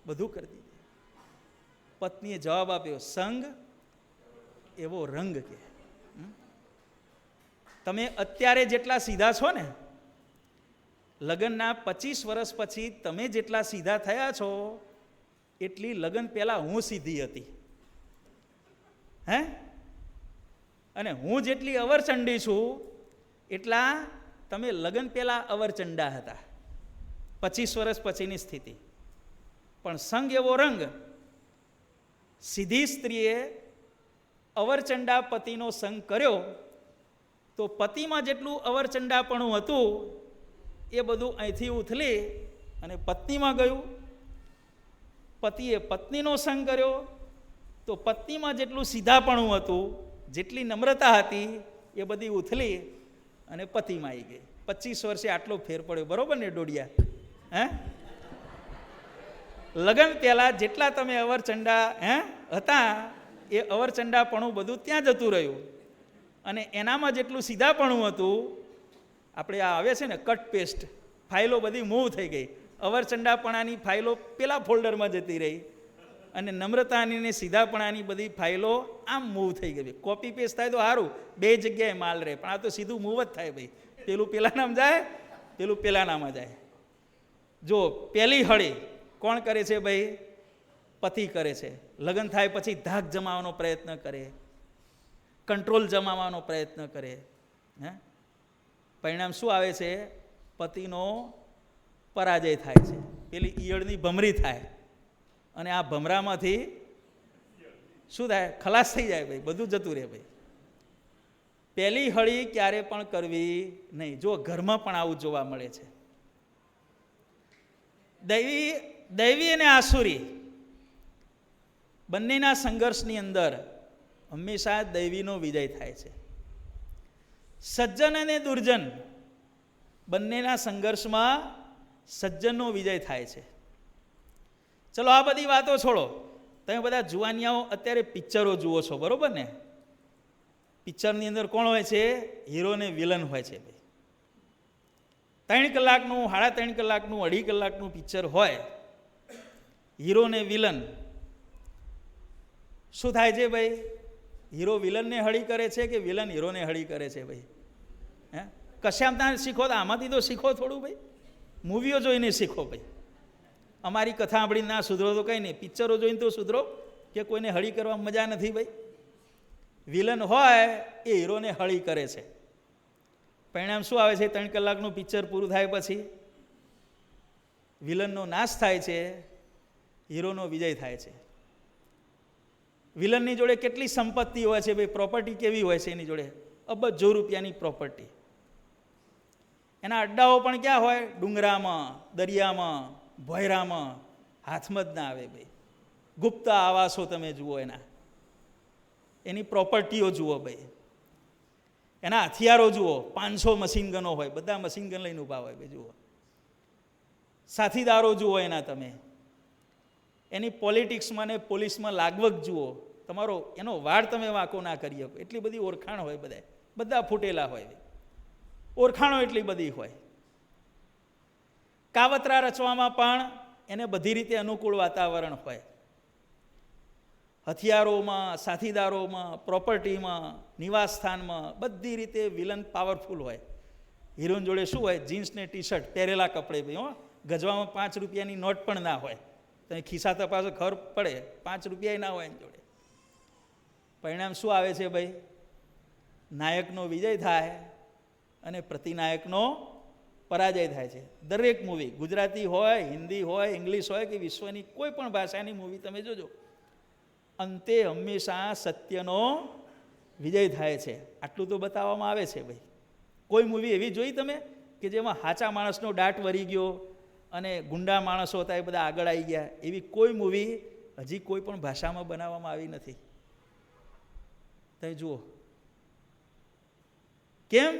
બધું કરતી. પત્નીએ જવાબ આપ્યો, સંગ એવો રંગ. કે તમે અત્યારે જેટલા સીધા છો ને, લગ્નના 25 વર્ષ પછી તમે જેટલા સીધા થયા છો, એટલી લગ્ન પહેલાં હું સીધી હતી. અને હું જેટલી અવરચંડી છું એટલા તમે લગ્ન પહેલાં અવરચંડા હતા. 25 વર્ષ પછીની સ્થિતિ. પણ સંગ એવો રંગ. સીધી સ્ત્રીએ અવરચંડા પતિનો સંગ કર્યો તો પતિમાં જેટલું અવરચંડાપણું હતું એ બધું અહીંથી ઉથલી અને પત્નીમાં ગયું. પતિએ પત્નીનો સંગ કર્યો તો પત્નીમાં જેટલું સીધાપણું હતું, જેટલી નમ્રતા હતી, એ બધી ઉથલી અને પતિમાં આવી ગઈ. 25 વર્ષે આટલો ફેર પડ્યો, બરોબર ને ડોડિયા? લગ્ન પહેલાં જેટલા તમે અવરચંડા હતા, એ અવરચંડાપણું બધું ત્યાં જતું રહ્યું. અને એનામાં જેટલું સીધાપણું હતું, આપણે આ આવે છે ને કટ પેસ્ટ, ફાઇલો બધી મૂવ થઈ ગઈ. અવરચંડાપણાની ફાઇલો પેલા ફોલ્ડરમાં જતી રહી અને નમ્રતાની ને સીધાપણાની બધી ફાઇલો આમ મૂવ થઈ ગઈ. કોપી પેસ્ટ થાય તો સારું, 2 જગ્યાએ માલ રહે, પણ આ તો સીધું મૂવ જ થાય ભાઈ. પેલું પેલા નામ જાય, પેલું પેલા નામાં જાય. જો પહેલી હળી કોણ કરે છે ભાઈ? પતિ કરે છે. લગ્ન થાય પછી ધાક જમાવવાનો પ્રયત્ન કરે, કંટ્રોલ જમાવવાનો પ્રયત્ન કરે. પરિણામ શું આવે છે? પતિનો પરાજય થાય છે. પેલી ઈયળની ભમરી થાય અને આ ભમરામાંથી શું થાય? ખલાસ થઈ જાય ભાઈ, બધું જતું રહે ભાઈ. પહેલી હળી ક્યારે પણ કરવી નહીં. જો ઘરમાં પણ આવું જોવા મળે છે. દૈવી અને આસુરી બંનેના સંઘર્ષની અંદર હંમેશા દૈવીનો વિજય થાય છે. સજ્જન અને દુર્જન બંનેના સંઘર્ષમાં સજ્જનનો વિજય થાય છે. ચલો આ બધી વાતો છોડો. તમે બધા જુવાનિયાઓ અત્યારે પિક્ચરો જુઓ છો, બરોબર ને? પિક્ચરની અંદર કોણ હોય છે? હીરો ને વિલન હોય છે ભાઈ. 3 કલાકનું, 3.5 કલાકનું, 2.5 કલાકનું પિક્ચર હોય, હીરો ને વિલન. શું થાય છે ભાઈ? હીરો વિલનને હળી કરે છે કે વિલન હીરોને હળી કરે છે ભાઈ? હે, કશે આમ ત્યાં શીખો તો આમાંથી તો શીખો થોડું ભાઈ. મૂવીઓ જોઈને શીખો ભાઈ. અમારી કથા સાંભળીને ના સુધરો તો કંઈ નહીં, પિક્ચરો જોઈને તો સુધરો, કે કોઈને હળી કરવા મજા નથી ભાઈ. વિલન હોય એ હીરોને હળી કરે છે. પરિણામ શું આવે છે? 3 કલાકનું પિક્ચર પૂરું થાય પછી વિલનનો નાશ થાય છે, હીરોનો વિજય થાય છે. વિલનની જોડે કેટલી સંપત્તિ હોય છે ભાઈ, પ્રોપર્ટી કેવી હોય છે એની જોડે? અબજો રૂપિયાની પ્રોપર્ટી. એના અડ્ડાઓ પણ ક્યાં હોય? ડુંગરામાં, દરિયામાં, ભોયરામાં. હાથમાં જ ના આવે ભાઈ. ગુપ્ત આવાસો તમે જુઓ, એની પ્રોપર્ટીઓ જુઓ ભાઈ. એના હથિયારો જુઓ, 500 મશીન ગનો હોય, બધા મશીન ગન લઈને ઊભા હોય ભાઈ. જુઓ સાથીદારો જુઓ એના તમે. એની પોલિટિક્સમાં ને પોલીસમાં લાગવગ જુઓ. તમારો એનો વાળ તમે વાંકો ના કરી શકો, એટલી બધી ઓળખાણ હોય. બધા ફૂટેલા હોય, ઓળખાણો એટલી બધી હોય. કાવતરા રચવામાં પણ એને બધી રીતે અનુકૂળ વાતાવરણ હોય. હથિયારોમાં, સાથીદારોમાં, પ્રોપર્ટીમાં, નિવાસસ્થાનમાં, બધી રીતે વિલન પાવરફુલ હોય. હીરોઈન જોડે શું હોય? જીન્સ ને ટી-શર્ટ, પહેરેલા કપડે ભાઈ. ગજવામાં 5 રૂપિયાની નોટ પણ ના હોય. તમે ખિસ્સા તપાસો ખબર પડે, 5 રૂપિયા ના હોય એની જોડે. પરિણામ શું આવે છે ભાઈ? નાયકનો વિજય થાય અને પ્રતિનાયકનો પરાજય થાય છે. દરેક મૂવી, ગુજરાતી હોય, હિન્દી હોય, ઇંગ્લિશ હોય કે વિશ્વની કોઈ પણ ભાષાની મૂવી તમે જોજો, અંતે હંમેશા સત્યનો વિજય થાય છે. આટલું તો બતાવવામાં આવે છે ભાઈ. કોઈ મૂવી એવી જોઈ તમે કે જેમાં સાચા માણસનો દાટ વરી ગયો અને ગુંડા માણસો હતા એ બધા આગળ આવી ગયા? એવી કોઈ મૂવી હજી કોઈ પણ ભાષામાં બનાવવામાં આવી નથી. તમે જુઓ કેમ?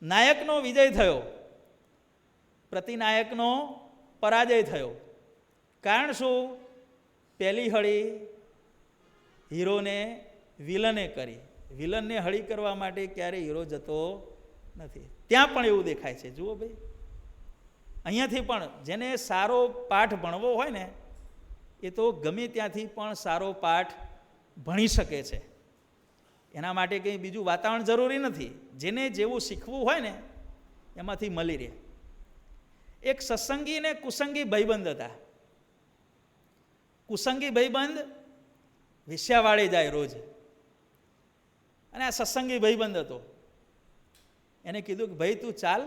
નાયકનો વિજય થયો, પ્રતિનાયકનો પરાજય થયો. કારણ શું? પહેલી હળી હીરોને વિલને કરી. વિલનને હળી કરવા માટે ક્યારેય હીરો જતો નથી. ત્યાં પણ એવું દેખાય છે. જુઓ ભાઈ, અહીંયાથી પણ જેને સારો પાઠ ભણવો હોય ને, એ તો ગમે ત્યાંથી પણ સારો પાઠ ભણી શકે છે. એના માટે કંઈ બીજું વાતાવરણ જરૂરી નથી. જેને જેવું શીખવું હોય ને એમાંથી મળી રહે. એક સત્સંગી ને કુસંગી ભાઈબંધ હતા. કુસંગી ભાઈબંધ વેશ્યાવાળે જાય રોજ, અને આ સત્સંગી ભાઈબંધ હતો. એને કીધું કે ભાઈ તું ચાલ,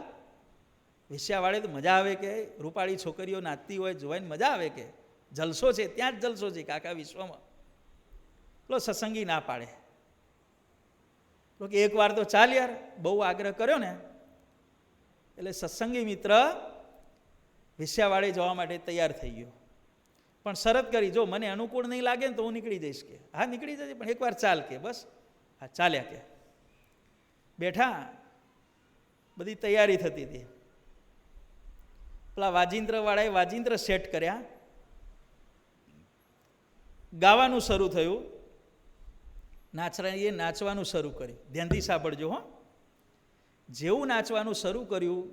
વેશ્યાવાળે તો મજા આવે, કે રૂપાળી છોકરીઓ નાચતી હોય જોવાને મજા આવે, કે જલસો છે, ત્યાં જ જલસો છે કાકા વિશ્વમાં. પેલો સત્સંગી ના પાડે. કે એક વાર તો ચાલ યાર, બહુ આગ્રહ કર્યો ને એટલે સત્સંગી મિત્ર વેશ્યાવાળે જવા માટે તૈયાર થઈ ગયો. પણ શરત કરી, જો મને અનુકૂળ નહીં લાગે ને તો હું નીકળી જઈશ. કે હા નીકળી જજે, પણ એકવાર ચાલ. કે બસ હા ચાલ્યા. કે બેઠા, બધી તૈયારી થતી હતી. પેલા વાજિંત્રવાળાએ વાજિંત્ર સેટ કર્યા, ગાવાનું શરૂ થયું. નાચરાણીએ નાચવાનું શરૂ કર્યું. ધ્યાનથી સાંભળજો હો. જેવું નાચવાનું શરૂ કર્યું,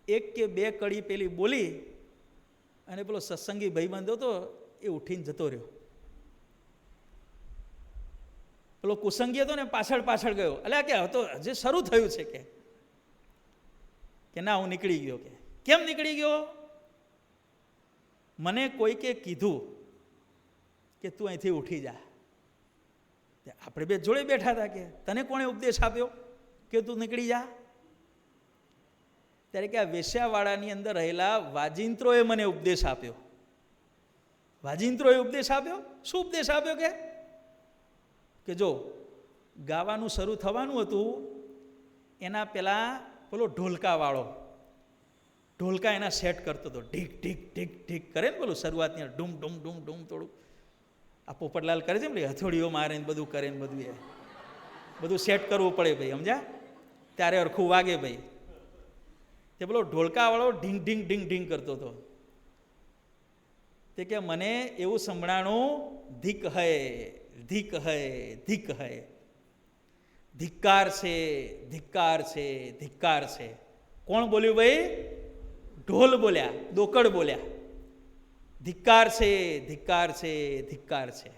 1 કે 2 કડી પેલી બોલી અને પેલો સત્સંગી ભાઈબંધ હતો એ ઉઠીને જતો રહ્યો. પેલો કુસંગી હતો ને પાછળ પાછળ ગયો. અલ્યા કે હતો હજી શરૂ થયું છે. કે ના હું નીકળી ગયો. કે કેમ નીકળી ગયો? મને કોઈકે કીધું કે તું અહીંથી ઉઠી જા. આપણે બે જોડે બેઠા હતા. કે તને કોણે ઉપદેશ આપ્યો કે તું નીકળી જા? ત્યારે કે આ વેશ્યાવાળાની અંદર રહેલા વાજિંત્રોએ મને ઉપદેશ આપ્યો. વાજિંત્રોએ ઉપદેશ આપ્યો? શું ઉપદેશ આપ્યો? કે જો ગાવાનું શરૂ થવાનું હતું એના પહેલાં પેલો ઢોલકાવાળો ઢોલકા એના સેટ કરતો હતો. ઢીક ઢીક ઢીક ઢીક કરે ને પેલું શરૂઆતની ડૂમ ડૂમ ડૂમ ડૂમ. થોડું આ પોપટલાલ કરે છે ને હથોડીઓ મારે ને બધું કરે ને બધું, એ બધું સેટ કરવું પડે ભાઈ, સમજ્યા? ત્યારે અરખું વાગે ભાઈ. તે પેલો ઢોલકાવાળો ઢીંગ ઢીંગ ઢીંગ ઢીંગ કરતો હતો. તે કે મને એવું સંભળાણું, ધીક હૈ ધીક હૈ ધીક હૈ. ધિક્કાર છે, ધિક્કાર છે, ધિક્કાર છે. કોણ બોલ્યું ભાઈ? ઢોલ બોલ્યા, દોકડ બોલ્યા. ધિક્કાર છે, ધિક્કાર છે, ધિક્કાર છે.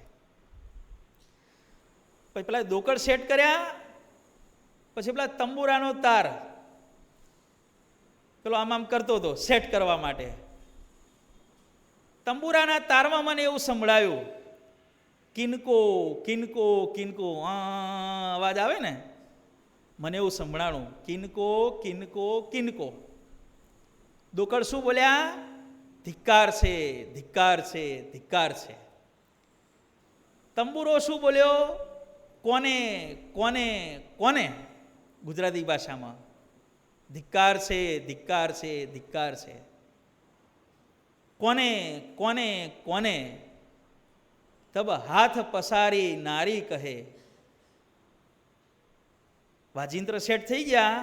પછી પેલા દોકડ સેટ કર્યા, પછી પેલા તંબુરાનો તાર પેલો આમ કરતો હતો સેટ કરવા માટે. તંબુરાના તારમાં મને એવું સંભળાયું, કિનકો કિનકો કિનકો, અવાજ આવે ને, મને એવું સંભળાણું, કિનકો કિનકો કિનકો. દોકડ શું બોલ્યા? ધિક્કાર છે, ધિક્કાર છે, ધિક્કાર છે. તંબુરો શું બોલ્યો? કોને કોને કોને, ગુજરાતી ભાષામાં. ધિક્કાર છે, ધિક્કાર છે, ધિક્કાર છે. કોને કોને કોને, તબ હાથ પસારી નારી કહે. વાજિંત્ર સેટ થઈ ગયા,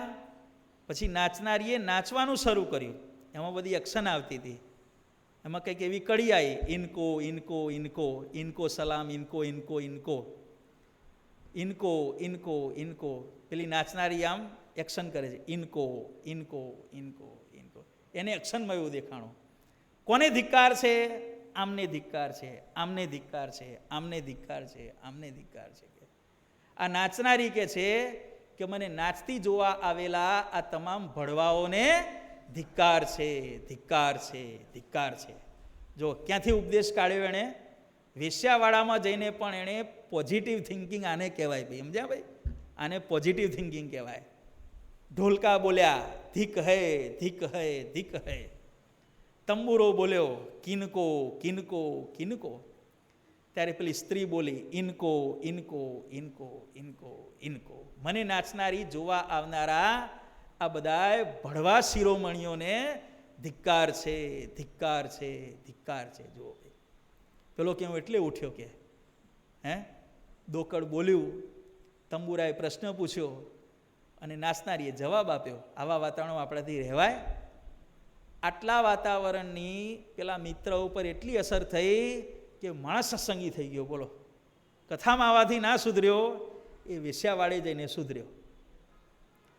પછી નાચનારીએ નાચવાનું શરૂ કર્યું. એમાં બધી એક્શન આવતી હતી. એમાં કંઈક એવી કડી આવી, ઇનકો ઇનકો ઇનકો, ઇનકો સલામ, ઇનકો ઇનકો ઇનકો, ઇનકો ઇનકો ઇનકો. પેલી નાચનારી આમ એક્શન કરે છે, ઇનકો ઇનકો ઇનકો ઇનકો. એને એક્શનમાં એવું દેખાણું. કોને ધિક્કાર છે? આમને ધિક્કાર છે, આમને ધિક્કાર છે, આમને ધિક્કાર છે, આમને ધિક્કાર છે. આ નાચનારી કે છે કે મને નાચતી જોવા આવેલા આ તમામ ભડવાઓને ધિક્કાર છે, ધિક્કાર છે, ધિક્કાર છે. જો ક્યાંથી ઉપદેશ કાઢ્યો એણે? વેશ્યાવાળામાં જઈને પણ એણે પોઝિટિવ થિંકિંગ આને કહેવાય ભાઈ, સમજ્યા ભાઈ? આને પોઝિટિવ થિંકિંગ કહેવાય. ઢોલકા બોલ્યા, ધીક હૈ ધીક હૈ ધીક હૈ. તંબુરો બોલ્યો, કિનકો કિનકો કિનકો. ત્યારે પેલી સ્ત્રી બોલી, ઇનકો ઇનકો ઇનકો ઇનકો ઇનકો. મને નાચનારી જોવા આવનારા આ બધા ભડવા શિરોમણીઓને ધિક્કાર છે, ધિક્કાર છે, ધિક્કાર છે. જુઓ ભાઈ, પેલો કેવું એટલે ઉઠ્યો કે હે, દોકડ બોલ્યું, તંબુરાએ પ્રશ્ન પૂછ્યો અને નાચનારીએ જવાબ આપ્યો. આવા વાતાવરણ આપણાથી રહેવાય? આટલા વાતાવરણની પેલા મિત્ર ઉપર એટલી અસર થઈ કે માણસ સત્સંગી થઈ ગયો. બોલો, કથામાં આવવાથી ના સુધર્યો, એ વેશ્યાવાળે જઈને સુધર્યો.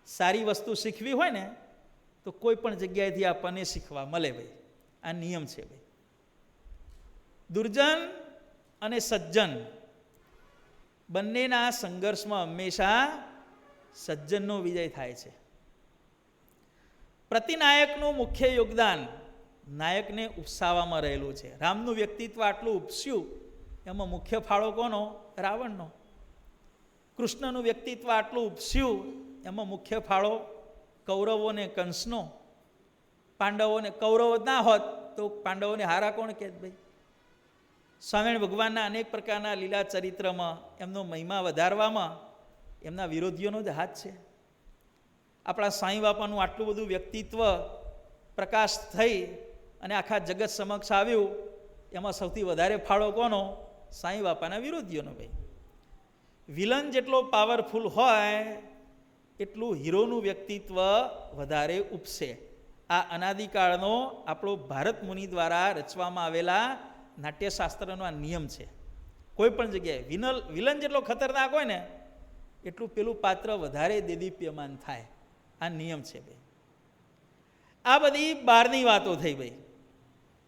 સારી વસ્તુ શીખવી હોય ને તો કોઈ પણ જગ્યાએથી આપણને શીખવા મળે ભાઈ. આ નિયમ છે ભાઈ. દુર્જન અને સજ્જન બંનેના સંઘર્ષમાં હંમેશા સજ્જનનો વિજય થાય છે. પ્રતિનાયકનું મુખ્ય યોગદાન નાયકને ઉપસાવવામાં રહેલું છે. રામનું વ્યક્તિત્વ આટલું ઉપસ્યું, એમાં મુખ્ય ફાળો કોનો? રાવણનો. કૃષ્ણનું વ્યક્તિત્વ આટલું ઉપસ્યું, એમાં મુખ્ય ફાળો કૌરવોને કંસનો. પાંડવોને, કૌરવો ના હોત તો પાંડવોને હારા કોણ કહે ભાઈ? સ્વામિનારાયણ ભગવાનના અનેક પ્રકારના લીલા ચરિત્રમાં એમનો મહિમા વધારવામાં એમના વિરોધીઓનો જ હાથ છે. આપણા સાંઈ બાપાનું આટલું બધું વ્યક્તિત્વ પ્રકાશ થઈ અને આખા જગત સમક્ષ આવ્યું, એમાં સૌથી વધારે ફાળો કોનો? સાંઈ બાપાના વિરોધીઓનો ભાઈ. વિલન જેટલો પાવરફુલ હોય એટલું હીરોનું વ્યક્તિત્વ વધારે ઉપસે. આ અનાદિકાળનો આપણો ભારત મુનિ દ્વારા રચવામાં આવેલા નાટ્યશાસ્ત્રનો આ નિયમ છે. કોઈ પણ જગ્યાએ વિલન જેટલો ખતરનાક હોય ને એટલું પેલું પાત્ર વધારે દેદીપ્યમાન થાય. આ નિયમ છે ભાઈ. આ બધી બહારની વાતો થઈ ભાઈ.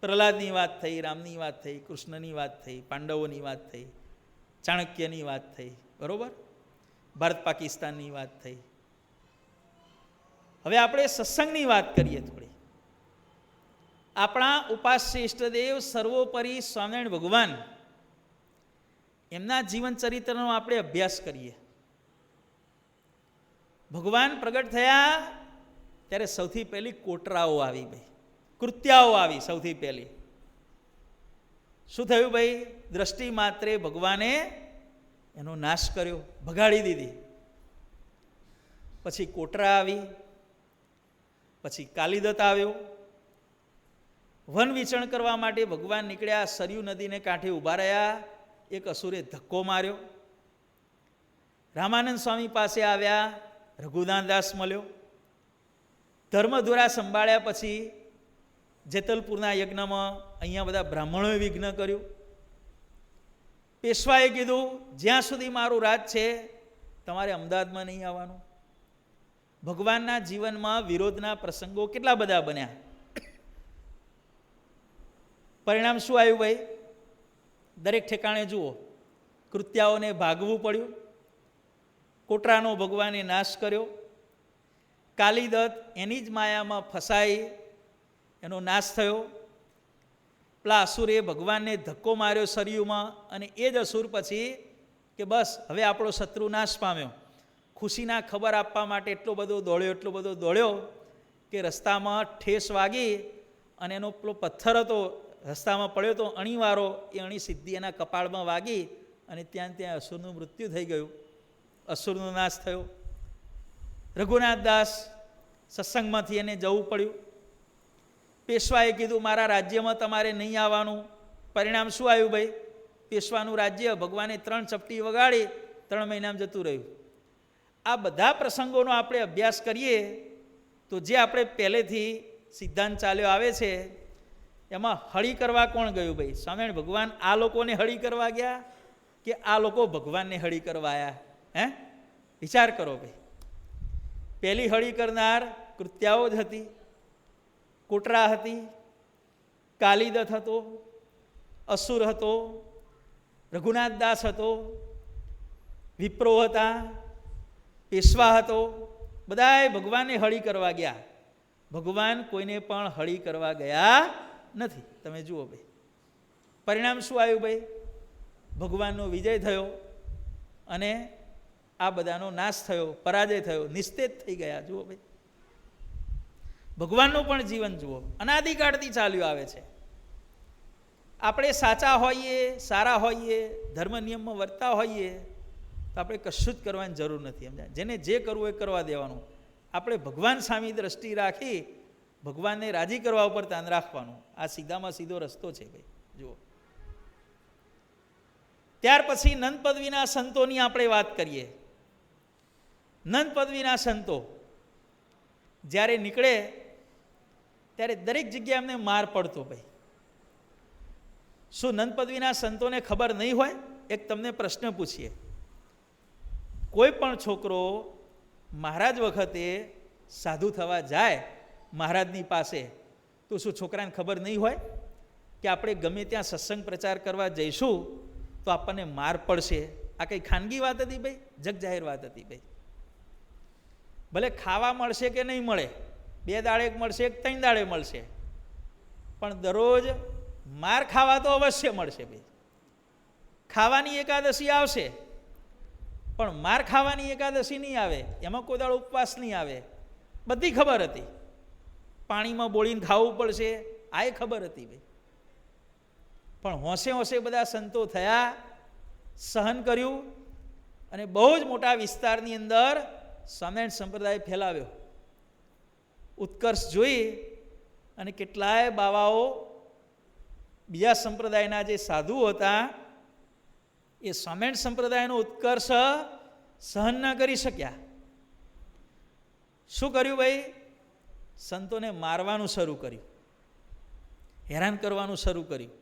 પ્રહલાદની વાત થઈ, રામની વાત થઈ, કૃષ્ણની વાત થઈ, પાંડવોની વાત થઈ, ચાણક્યની વાત થઈ, બરોબર? ભારત પાકિસ્તાનની વાત થઈ. હવે આપણે સત્સંગની વાત કરીએ થોડી. આપણા ઉપાસ્ય ઇષ્ટદેવ સર્વોપરી સ્વામિનારાયણ ભગવાન, એમના જીવન ચરિત્રનો આપણે અભ્યાસ કરીએ. ભગવાન પ્રગટ થયા ત્યારે સૌથી પહેલી કોટરાઓ આવી ભાઈ, કૃત્યાઓ આવી સૌથી પહેલી. શું થયું ભાઈ? દ્રષ્ટિ માત્રે ભગવાને એનો નાશ કર્યો, ભગાડી દીધી. પછી કોટરા આવી, પછી કાલિદત્ત આવ્યો. વન વિચરણ કરવા માટે ભગવાન નીકળ્યા, સરયુ નદીને કાંઠે ઊભા રહ્યા. એક અસુરે ધક્કો માર્યો. રામાનંદ સ્વામી પાસે આવ્યા, રઘુદાનદાસ મળ્યો. ધર્મધુરા સંભાળ્યા પછી જેતલપુરના યજ્ઞમાં અહીંયા બધા બ્રાહ્મણોએ વિઘ્ન કર્યું. પેશવાએ કીધું જ્યાં સુધી મારું રાજ છે તમારે અમદાવાદમાં નહીં આવવાનું. ભગવાનના જીવનમાં વિરોધના પ્રસંગો કેટલા બધા બન્યા. પરિણામ શું આવ્યું ભાઈ? દરેક ઠેકાણે જુઓ, કૃત્યાઓને ભાગવું પડ્યું, કોટરાનો ભગવાને નાશ કર્યો, કાલિદત્ત એની જ માયામાં ફસાઈ એનો નાશ થયો, પેલા અસુરે ભગવાનને ધક્કો માર્યો સરયુમાં, અને એ જ અસુર પછી કે બસ હવે આપણો શત્રુ નાશ પામ્યો, ખુશીના ખબર આપવા માટે એટલો બધો દોડ્યો કે રસ્તામાં ઠેસ વાગી અને એનો પેલો પથ્થર હતો રસ્તામાં પડ્યો તો અણીવારો, એ અણી સીધી એના કપાળમાં વાગી અને ત્યાં અસુરનું મૃત્યુ થઈ ગયું, અસુરનો નાશ થયો. રઘુનાથ દાસ સત્સંગમાંથી એને જવું પડ્યું. પેશવાએ કીધું મારા રાજ્યમાં તમારે નહીં આવવાનું. પરિણામ શું આવ્યું ભાઈ? પેશવાનું રાજ્ય ભગવાને 3 ચપટી વગાડી 3 મહિનામાં જતું રહ્યું. આ બધા પ્રસંગોનો આપણે અભ્યાસ કરીએ તો જે આપણે પહેલેથી સિદ્ધાંત ચાલ્યો આવે છે એમાં હળી કરવા કોણ ગયું ભાઈ? સ્વામિનારાયણ ભગવાન આ લોકોને હળી કરવા ગયા કે આ લોકો ભગવાનને હળી કરવા આવ્યા? હે, વિચાર કરો ભાઈ. પહેલી હળી કરનાર કૃત્યાઓ જ હતી, કોટરા હતી, કાલિદત્ત હતો, અસુર હતો, રઘુનાથ દાસ હતો, વિપ્રો હતા, પેશવા હતો. બધાએ ભગવાનને હળી કરવા ગયા. ભગવાન કોઈને પણ હળી કરવા ગયા નથી. તમે જુઓ ભાઈ, પરિણામ શું આવ્યું ભાઈ? ભગવાનનો વિજય થયો અને આ બધાનો નાશ થયો, પરાજય થયો, નિસ્તેજ થઈ ગયા. જુઓ ભાઈ, ભગવાનનું પણ જીવન જુઓ, અનાદિકાળથી ચાલ્યું આવે છે. આપણે સાચા હોઈએ, સારા હોઈએ, ધર્મ નિયમમાં વર્તા હોઈએ તો આપણે કશું જ કરવાની જરૂર નથી. સમજાય? જેને જે કરવું એ કરવા દેવાનું. આપણે ભગવાન સામે દ્રષ્ટિ રાખી ભગવાનને રાજી કરવા ઉપર ધ્યાન રાખવાનું. આ સીધામાં સીધો રસ્તો છે ભાઈ. જુઓ, ત્યાર પછી નંદ પદવીના સંતોની આપણે વાત કરીએ. નંદ પદવીના સંતો જ્યારે નીકળે ત્યારે દરેક જગ્યાએ એમને માર પડતો ભાઈ. શું નંદ પદવીના સંતોને ખબર નહીં હોય? એક તમને પ્રશ્ન પૂછીએ. કોઈ પણ છોકરો મહારાજ વખતે સાધુ થવા જાય મહારાજની પાસે તો શું છોકરાને ખબર નહીં હોય કે આપણે ગમે ત્યાં સત્સંગ પ્રચાર કરવા જઈશું તો આપણને માર પડશે? આ કંઈ ખાનગી વાત હતી ભાઈ? જગ જાહેર વાત હતી ભાઈ. ભલે ખાવા મળશે કે નહીં મળે, 2 દાડે મળશે કે 3 દાડે મળશે, પણ દરરોજ માર ખાવા તો અવશ્ય મળશે ભાઈ. ખાવાની એકાદશી આવશે પણ માર ખાવાની એકાદશી નહીં આવે, એમાં કોઈ દાડો ઉપવાસ નહીં આવે. બધી ખબર હતી. પાણીમાં બોળીને ખાવું પડશે, આ એ ખબર હતી ભાઈ. પણ હોંશે હોંશે બધા સંતો થયા, સહન કર્યું અને બહુ જ મોટા વિસ્તારની અંદર સ્વામિનારાયણ સંપ્રદાય ફેલાવ્યો. ઉત્કર્ષ જોઈ અને કેટલાય બાવાઓ બીજા સંપ્રદાયના જે સાધુઓ હતા એ સ્વામિનારાયણ સંપ્રદાયનો ઉત્કર્ષ સહન ન કરી શક્યા. શું કર્યું ભાઈ? સંતોને મારવાનું શરૂ કર્યું, હેરાન કરવાનું શરૂ કર્યું.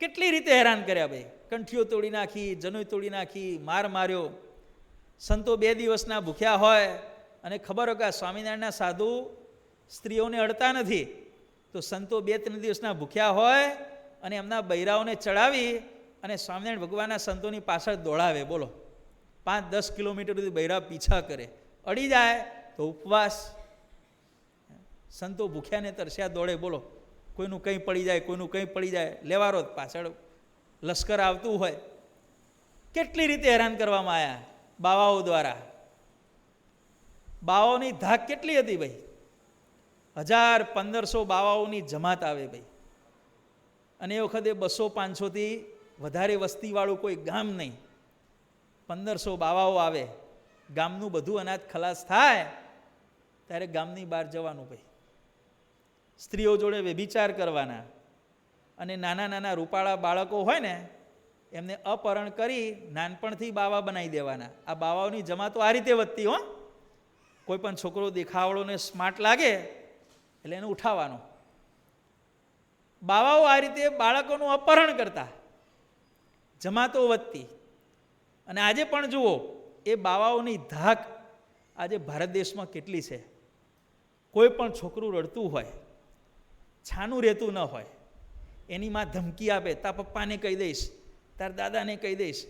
કેટલી રીતે હેરાન કર્યા ભાઈ? કંઠીઓ તોડી નાખી, જનોઈ તોડી નાખી, માર માર્યો. સંતો 2 દિવસના ભૂખ્યા હોય અને ખબર હોય કે સ્વામિનારાયણના સાધુ સ્ત્રીઓને અડતા નથી, તો સંતો 2-3 દિવસના ભૂખ્યા હોય અને એમના બૈરાઓને ચડાવી અને સ્વામિનારાયણ ભગવાનના સંતોની પાછળ દોડાવે. બોલો, 5-10 કિલોમીટર સુધી બૈરા પીછા કરે, અડી જાય તો ઉપવાસ. સંતો ભૂખ્યાને તરસ્યા દોડે. બોલો, કોઈનું કંઈ પડી જાય, કોઈનું કંઈ પડી જાય, લેવારો પાછળ લશ્કર આવતું હોય. કેટલી રીતે હેરાન કરવામાં આવ્યા બાવાઓ દ્વારા. બાવાઓની ધાક કેટલી હતી ભાઈ? 1000-1500 બાવાઓની જમાત આવે ભાઈ. અને એ વખતે 200-500થી વધારે વસ્તીવાળું કોઈ ગામ નહીં. 1500 બાવાઓ આવે. ગામનું બધું અનાજ ખલાસ થાય ત્યારે ગામની બહાર જવાનું ભાઈ. સ્ત્રીઓ જોડે વ્યભિચાર કરવાના અને નાના નાના રૂપાળા બાળકો હોય ને એમને અપહરણ કરી નાનપણથી બાવા બનાવી દેવાના. આ બાવાઓની જમાતો આ રીતે વધતી હો. કોઈ પણ છોકરો દેખાવડોને સ્માર્ટ લાગે એટલે એને ઉઠાવવાનો. બાવાઓ આ રીતે બાળકોનું અપહરણ કરતા, જમાતો વધતી. અને આજે પણ જુઓ, એ બાવાઓની ધાક આજે ભારત દેશમાં કેટલી છે. કોઈ પણ છોકરું રડતું હોય, છાનું રહેતું ન હોય, એની માં ધમકી આપે, તાર પપ્પાને કહી દઈશ, તાર દાદાને કહી દઈશ,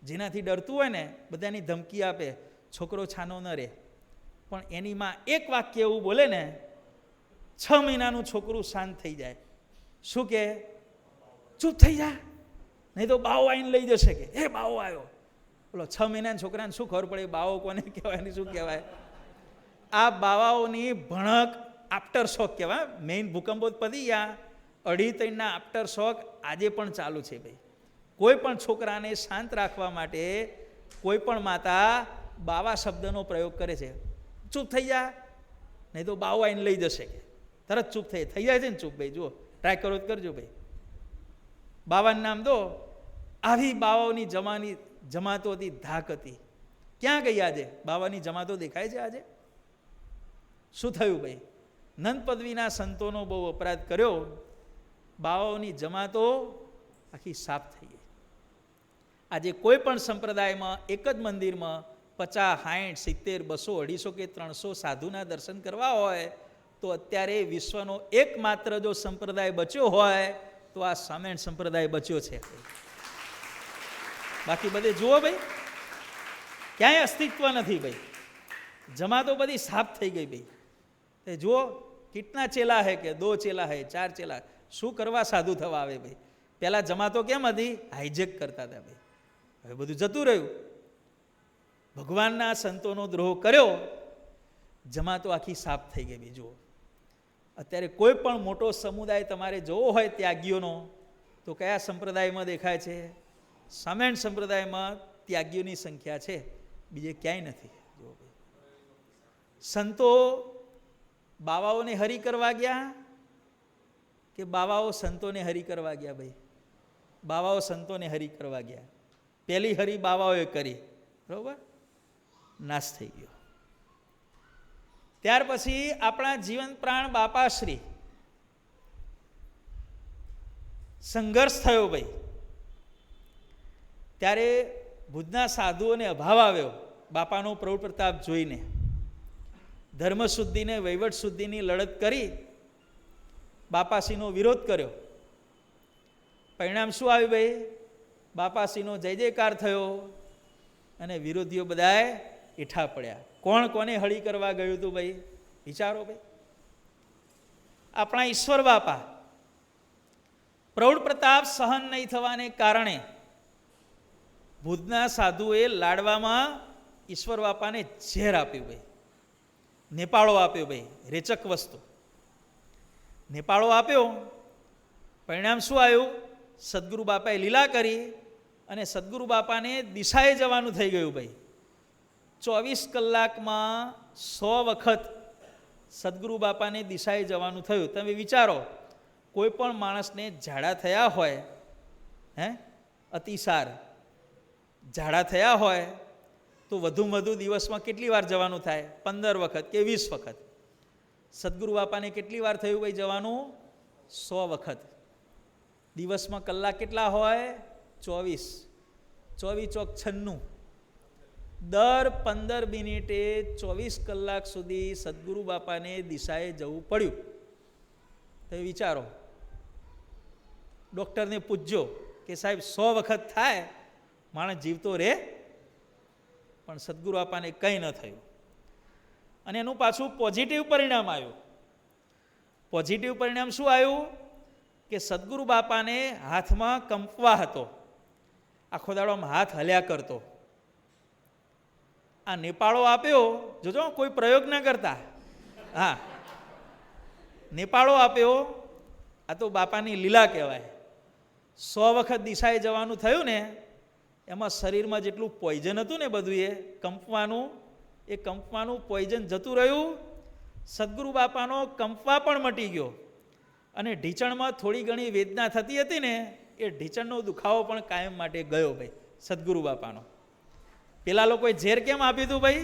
જેનાથી ડરતું હોય ને બધાની ધમકી આપે, છોકરો છાનો ન રહે. પણ એની માં એક વાક્ય એવું બોલે ને, 6 મહિનાનું છોકરું શાંત થઈ જાય. શું કે? ચૂપ થઈ જા, નહીં તો બાવો આવીને લઈ જશે. કે એ બાવો આવ્યો. બોલો, 6 મહિનાના છોકરાને શું ખબર પડે બાવો કોને કહેવાય ને શું કહેવાય? આ બાવાઓની ભણક આફ્ટર શોક કહેવાય. મેઇન ભૂકંપો પતી ગયા, 2.5-3ના આફ્ટર શોક આજે પણ ચાલુ છે ભાઈ. કોઈ પણ છોકરાને શાંત રાખવા માટે કોઈ પણ માતા બાવા શબ્દનો પ્રયોગ કરે છે. ચૂપ થઈ જા, નહીં તો બાવો આવીને લઈ જશે. કે તરત ચૂપ થઈ જાય છે ને ચૂપ. ભાઈ જુઓ, ટ્રાય કરો જ કરજો ભાઈ. બાવાનું નામ દો. આવી બાવાઓની જમાતો હતી, ધાક હતી. ક્યાં ગઈ આજે બાવાની જમાતો? દેખાય છે આજે? શું થયું ભાઈ? નંદ પદવીના સંતોનો બહુ અપરાધ કર્યો, બાવાઓની જમાતો આખી સાફ થઈ ગઈ. આજે કોઈ પણ સંપ્રદાયમાં એક જ મંદિરમાં 50, 60, 70, 200, 250 કે 300 સાધુના દર્શન કરવા હોય તો અત્યારે વિશ્વનો એકમાત્ર જો સંપ્રદાય બચ્યો હોય તો આ સ્વામિનારાયણ સંપ્રદાય બચ્યો છે. બાકી બધે જુઓ ભાઈ, ક્યાંય અસ્તિત્વ નથી ભાઈ. જમાતો બધી સાફ થઈ ગઈ ભાઈ. એ જુઓ, કિતના ચેલા હે? કે 2 ચેલા હે, 4 ચેલા. શું કરવા સાધુ થવા આવે ભાઈ? પહેલાં જમાતો કેમ હતી? હાઈજેક કરતા હતા ભાઈ. હવે બધું જતું રહ્યું. ભગવાનના સંતોનો દ્રોહ કર્યો, જમાતો આખી સાફ થઈ ગઈ ભાઈ. જુઓ, અત્યારે કોઈ પણ મોટો સમુદાય તમારે જોવો હોય ત્યાગીઓનો તો કયા સંપ્રદાયમાં દેખાય છે? સ્વામિનારાયણ સંપ્રદાયમાં ત્યાગીઓની સંખ્યા છે, બીજે ક્યાંય નથી. જુઓ ભાઈ, સંતો બાવાઓને હરી કરવા ગયા કે બાવાઓ સંતોને હરી કરવા ગયા? ભાઈ, બાવાઓ સંતોને હરી કરવા ગયા. પહેલી હરી બાવાઓએ કરી, બરોબર, નાશ થઈ ગયો. ત્યાર પછી આપણા જીવન પ્રાણ બાપાશ્રી, સંઘર્ષ થયો ભાઈ. ત્યારે ભુજના સાધુઓને અભાવ આવ્યો બાપાનો પ્રૌઢ પ્રતાપ જોઈને. ધર્મ શુદ્ધિને વહીવટ શુદ્ધિની લડત કરી બાપાશ્રીનો વિરોધ કર્યો. પરિણામ શું આવ્યું ભાઈ? બાપાશ્રીનો જય જયકાર થયો અને વિરોધીઓ બધાએ ઈઠા પડ્યા. કોણ કોને હળી કરવા ગયું હતું ભાઈ? વિચારો ભાઈ. આપણા ઈશ્વર બાપા પ્રૌઢ પ્રતાપ સહન નહીં થવાને કારણે ભુજના સાધુએ લાડવામાં ઈશ્વર બાપાને ઝેર આપ્યું ભાઈ. નેપાળો આપ્યો ભાઈ, રેચક વસ્તુ નેપાળો આપ્યો. પરિણામ શું આવ્યું? સદગુરુ બાપાએ લીલા કરી અને સદગુરુ બાપાને દિશાએ જવાનું થઈ ગયું ભાઈ. 24 કલાકમાં 100 વખત સદગુરુ બાપાને દિશાએ જવાનું થયું. તમે વિચારો, કોઈ પણ માણસને ઝાડા થયા હોય, અતિસાર ઝાડા થયા હોય તો વધુમાં વધુ દિવસમાં કેટલી વાર જવાનું થાય? 15 વખત કે 20 વખત. સદગુરુ બાપાને કેટલી વાર થયું ભાઈ જવાનું? 100 વખત. દિવસમાં કલાક કેટલા હોય? 24. 24 ચોક 96. દર 15 મિનિટે 24 કલાક સુધી સદગુરુ બાપાને દિશાએ જવું પડ્યું. તો વિચારો, ડૉક્ટરને પૂછજો કે સાહેબ 100 વખત થાય માણસ જીવતો રહે? પણ સદગુરુ બાપાને કંઈ ન થયું. અને એનું પાછું પોઝિટિવ પરિણામ આવ્યું. પોઝિટિવ પરિણામ શું આવ્યું? કે સદગુરુ બાપાને હાથમાં કંપવા હતો, આખો દાડો હાથ હલ્યા કરતો. આ નેપાળો આપ્યો, જોજો કોઈ પ્રયોગ ના કરતા. હા, નેપાળો આપ્યો, આ તો બાપાની લીલા કહેવાય. 100 વખત દિશાએ જવાનું થયું ને, એમાં શરીરમાં જેટલું પોઈઝન હતું ને બધું એ કંપવાનું પોઈઝન જતું રહ્યું. સદગુરુ બાપાનો કંપવા પણ મટી ગયો અને ઢીચણમાં થોડી ઘણી વેદના થતી હતી ને, એ ઢીચણનો દુખાવો પણ કાયમ માટે ગયો ભાઈ સદગુરુ બાપાનો. પેલા લોકોએ ઝેર કેમ આપ્યું હતું ભાઈ?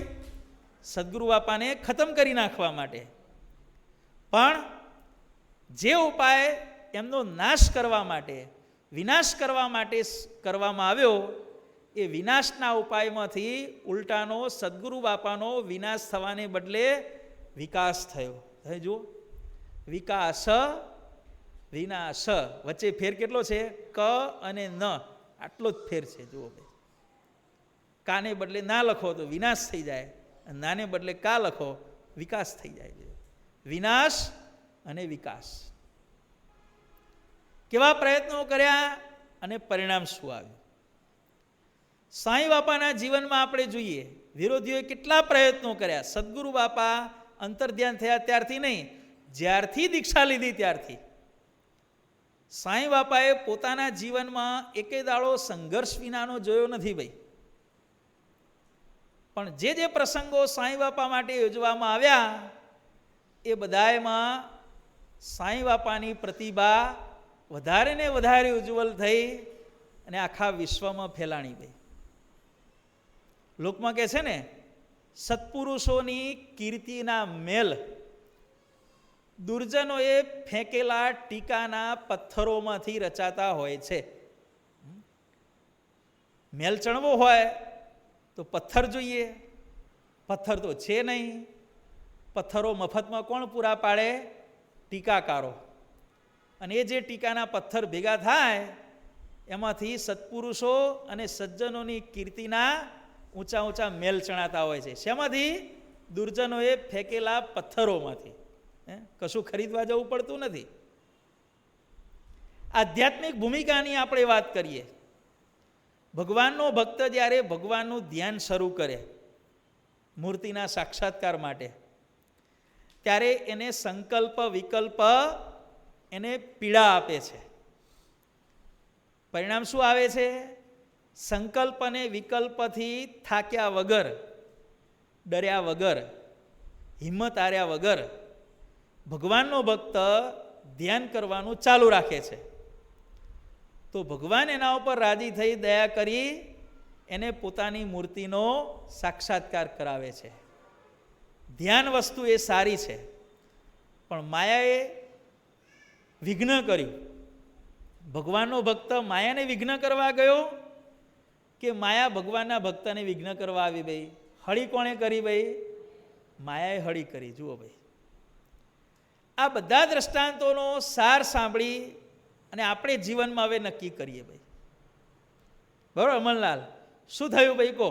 સદગુરુ બાપાને ખતમ કરી નાખવા માટે. પણ જે ઉપાય એમનો નાશ કરવા માટે, વિનાશ કરવા માટે કરવામાં આવ્યો, એ વિનાશના ઉપાયમાંથી ઉલટાનો સદગુરુ બાપાનો વિનાશ થવાને બદલે વિકાસ થયો. હવે જુઓ, વિકાસ વિનાશ, વચ્ચે ફેર કેટલો છે? ક અને ન, આટલો જ ફેર છે. જુઓ ભાઈ, કાને બદલે ના લખો તો વિનાશ થઈ જાય, નાને બદલે કા લખો વિકાસ થઈ જાય. વિનાશ અને વિકાસ. કેવા પ્રયત્નો કર્યા અને પરિણામ શું આવ્યું? સાંઈ બાપાના જીવનમાં આપણે જોઈએ, વિરોધીઓએ કેટલા પ્રયત્નો કર્યા. સદગુરુ બાપા અંતર્ધ્યાન થયા ત્યારથી નહીં, જ્યારથી દીક્ષા લીધી ત્યારથી સાંઈ બાપાએ પોતાના જીવનમાં એકે દાડો સંઘર્ષ વિનાનો જોયો નથી ભાઈ. પણ જે પ્રસંગો સાંઈ બાપા માટે યોજવામાં આવ્યા એ બધામાં સાંઈ બાપાની પ્રતિભા વધારે ને વધારે ઉજ્જવલ થઈ અને આખા વિશ્વમાં ફેલાણી ગઈ. લોકમાં કહે છે ને, સત્પુરુષોની કીર્તિના મેલ દુર્જનોએ ફેંકેલા ટીકાના પથ્થરોમાંથી રચાતા હોય છે. મેલ ચણવો હોય તો પથ્થર જોઈએ, પથ્થર તો છે નહીં. પથ્થરો મફતમાં કોણ પૂરા પાડે? ટીકાકારો. અને એ જે ટીકાના પથ્થર ભેગા થાય એમાંથી સત્પુરુષો અને સજ્જનોની કીર્તિના ઊંચા ઊંચા મેલ ચણાતા હોય છે. શેમાંથી? દુર્જનોએ ફેંકેલા પથ્થરોમાંથી. કશું ખરીદવા જવું પડતું નથી. આધ્યાત્મિક ભૂમિકાની આપણે વાત કરીએ. ભગવાનનો ભક્ત જ્યારે ભગવાનનું ધ્યાન શરૂ કરે મૂર્તિના સાક્ષાત્કાર માટે, ત્યારે એને સંકલ્પ વિકલ્પ એને પીડા આપે છે. પરિણામ શું આવે છે? સંકલ્પ અને વિકલ્પથી થાક્યા વગર, ડર્યા વગર, હિંમત હાર્યા વગર ભગવાનનો ભક્ત ધ્યાન કરવાનું ચાલુ રાખે છે. તો ભગવાન એના ઉપર રાજી થઈ દયા કરી એને પોતાની મૂર્તિનો સાક્ષાત્કાર કરાવે છે. ધ્યાન વસ્તુ એ સારી છે, પણ માયાએ વિઘ્ન કર્યું. ભગવાનનો ભક્ત માયાને વિઘ્ન કરવા ગયો કે માયા ભગવાનના ભક્તને વિઘ્ન કરવા આવી? ભાઈ, હળી કોણે કરી? ભાઈ, માયાએ હળી કરી. જુઓ ભાઈ, આ બધા દ્રષ્ટાંતોનો સાર સાંભળી અને આપણે જીવનમાં હવે નક્કી કરીએ ભાઈ. બરાબર અમરલાલ, શું થયું ભાઈ કહો?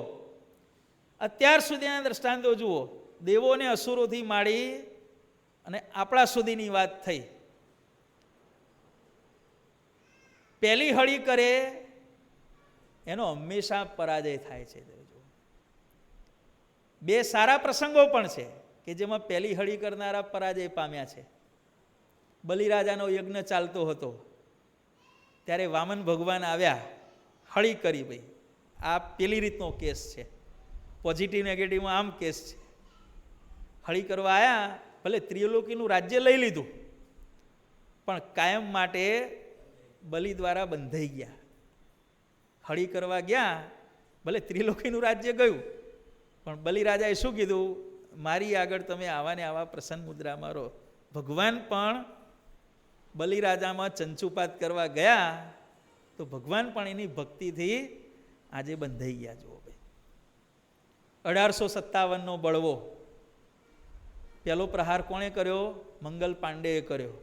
અત્યાર સુધીના દ્રષ્ટાંતો જુઓ, દેવોને અસુરોથી માંડી અને આપણા સુધીની વાત થઈ. પહેલી હળી કરે એનો હંમેશા પરાજય થાય છે. બે સારા પ્રસંગો પણ છે કે જેમાં પહેલી હળી કરનારા પરાજય પામ્યા છે. બલિરાજાનો યજ્ઞ ચાલતો હતો ત્યારે વામન ભગવાન આવ્યા, હળી કરી. ભાઈ, આ પેલી રીતનો કેસ છે. પોઝિટિવ નેગેટિવમાં આમ કેસ છે. હળી કરવા આવ્યા, ભલે ત્રિલોકીનું રાજ્ય લઈ લીધું, પણ કાયમ માટે બલિ દ્વારા બંધાઈ ગયા. હળી કરવા ગયા, ભલે ત્રિલોકીનું રાજ્ય ગયું, પણ બલિરાજાએ શું કીધું? મારી આગળ તમે આવા ને આવા પ્રસન્ન મુદ્રામાં રહો. ભગવાન પણ બલિરાજામાં ચંચુપાત કરવા ગયા તો ભગવાન પણ એની ભક્તિથી આજે બંધાઈ ગયા. જુઓ ભાઈ, 1857નો બળવો પહેલો પ્રહાર કોણે કર્યો? મંગલ પાંડેએ કર્યો.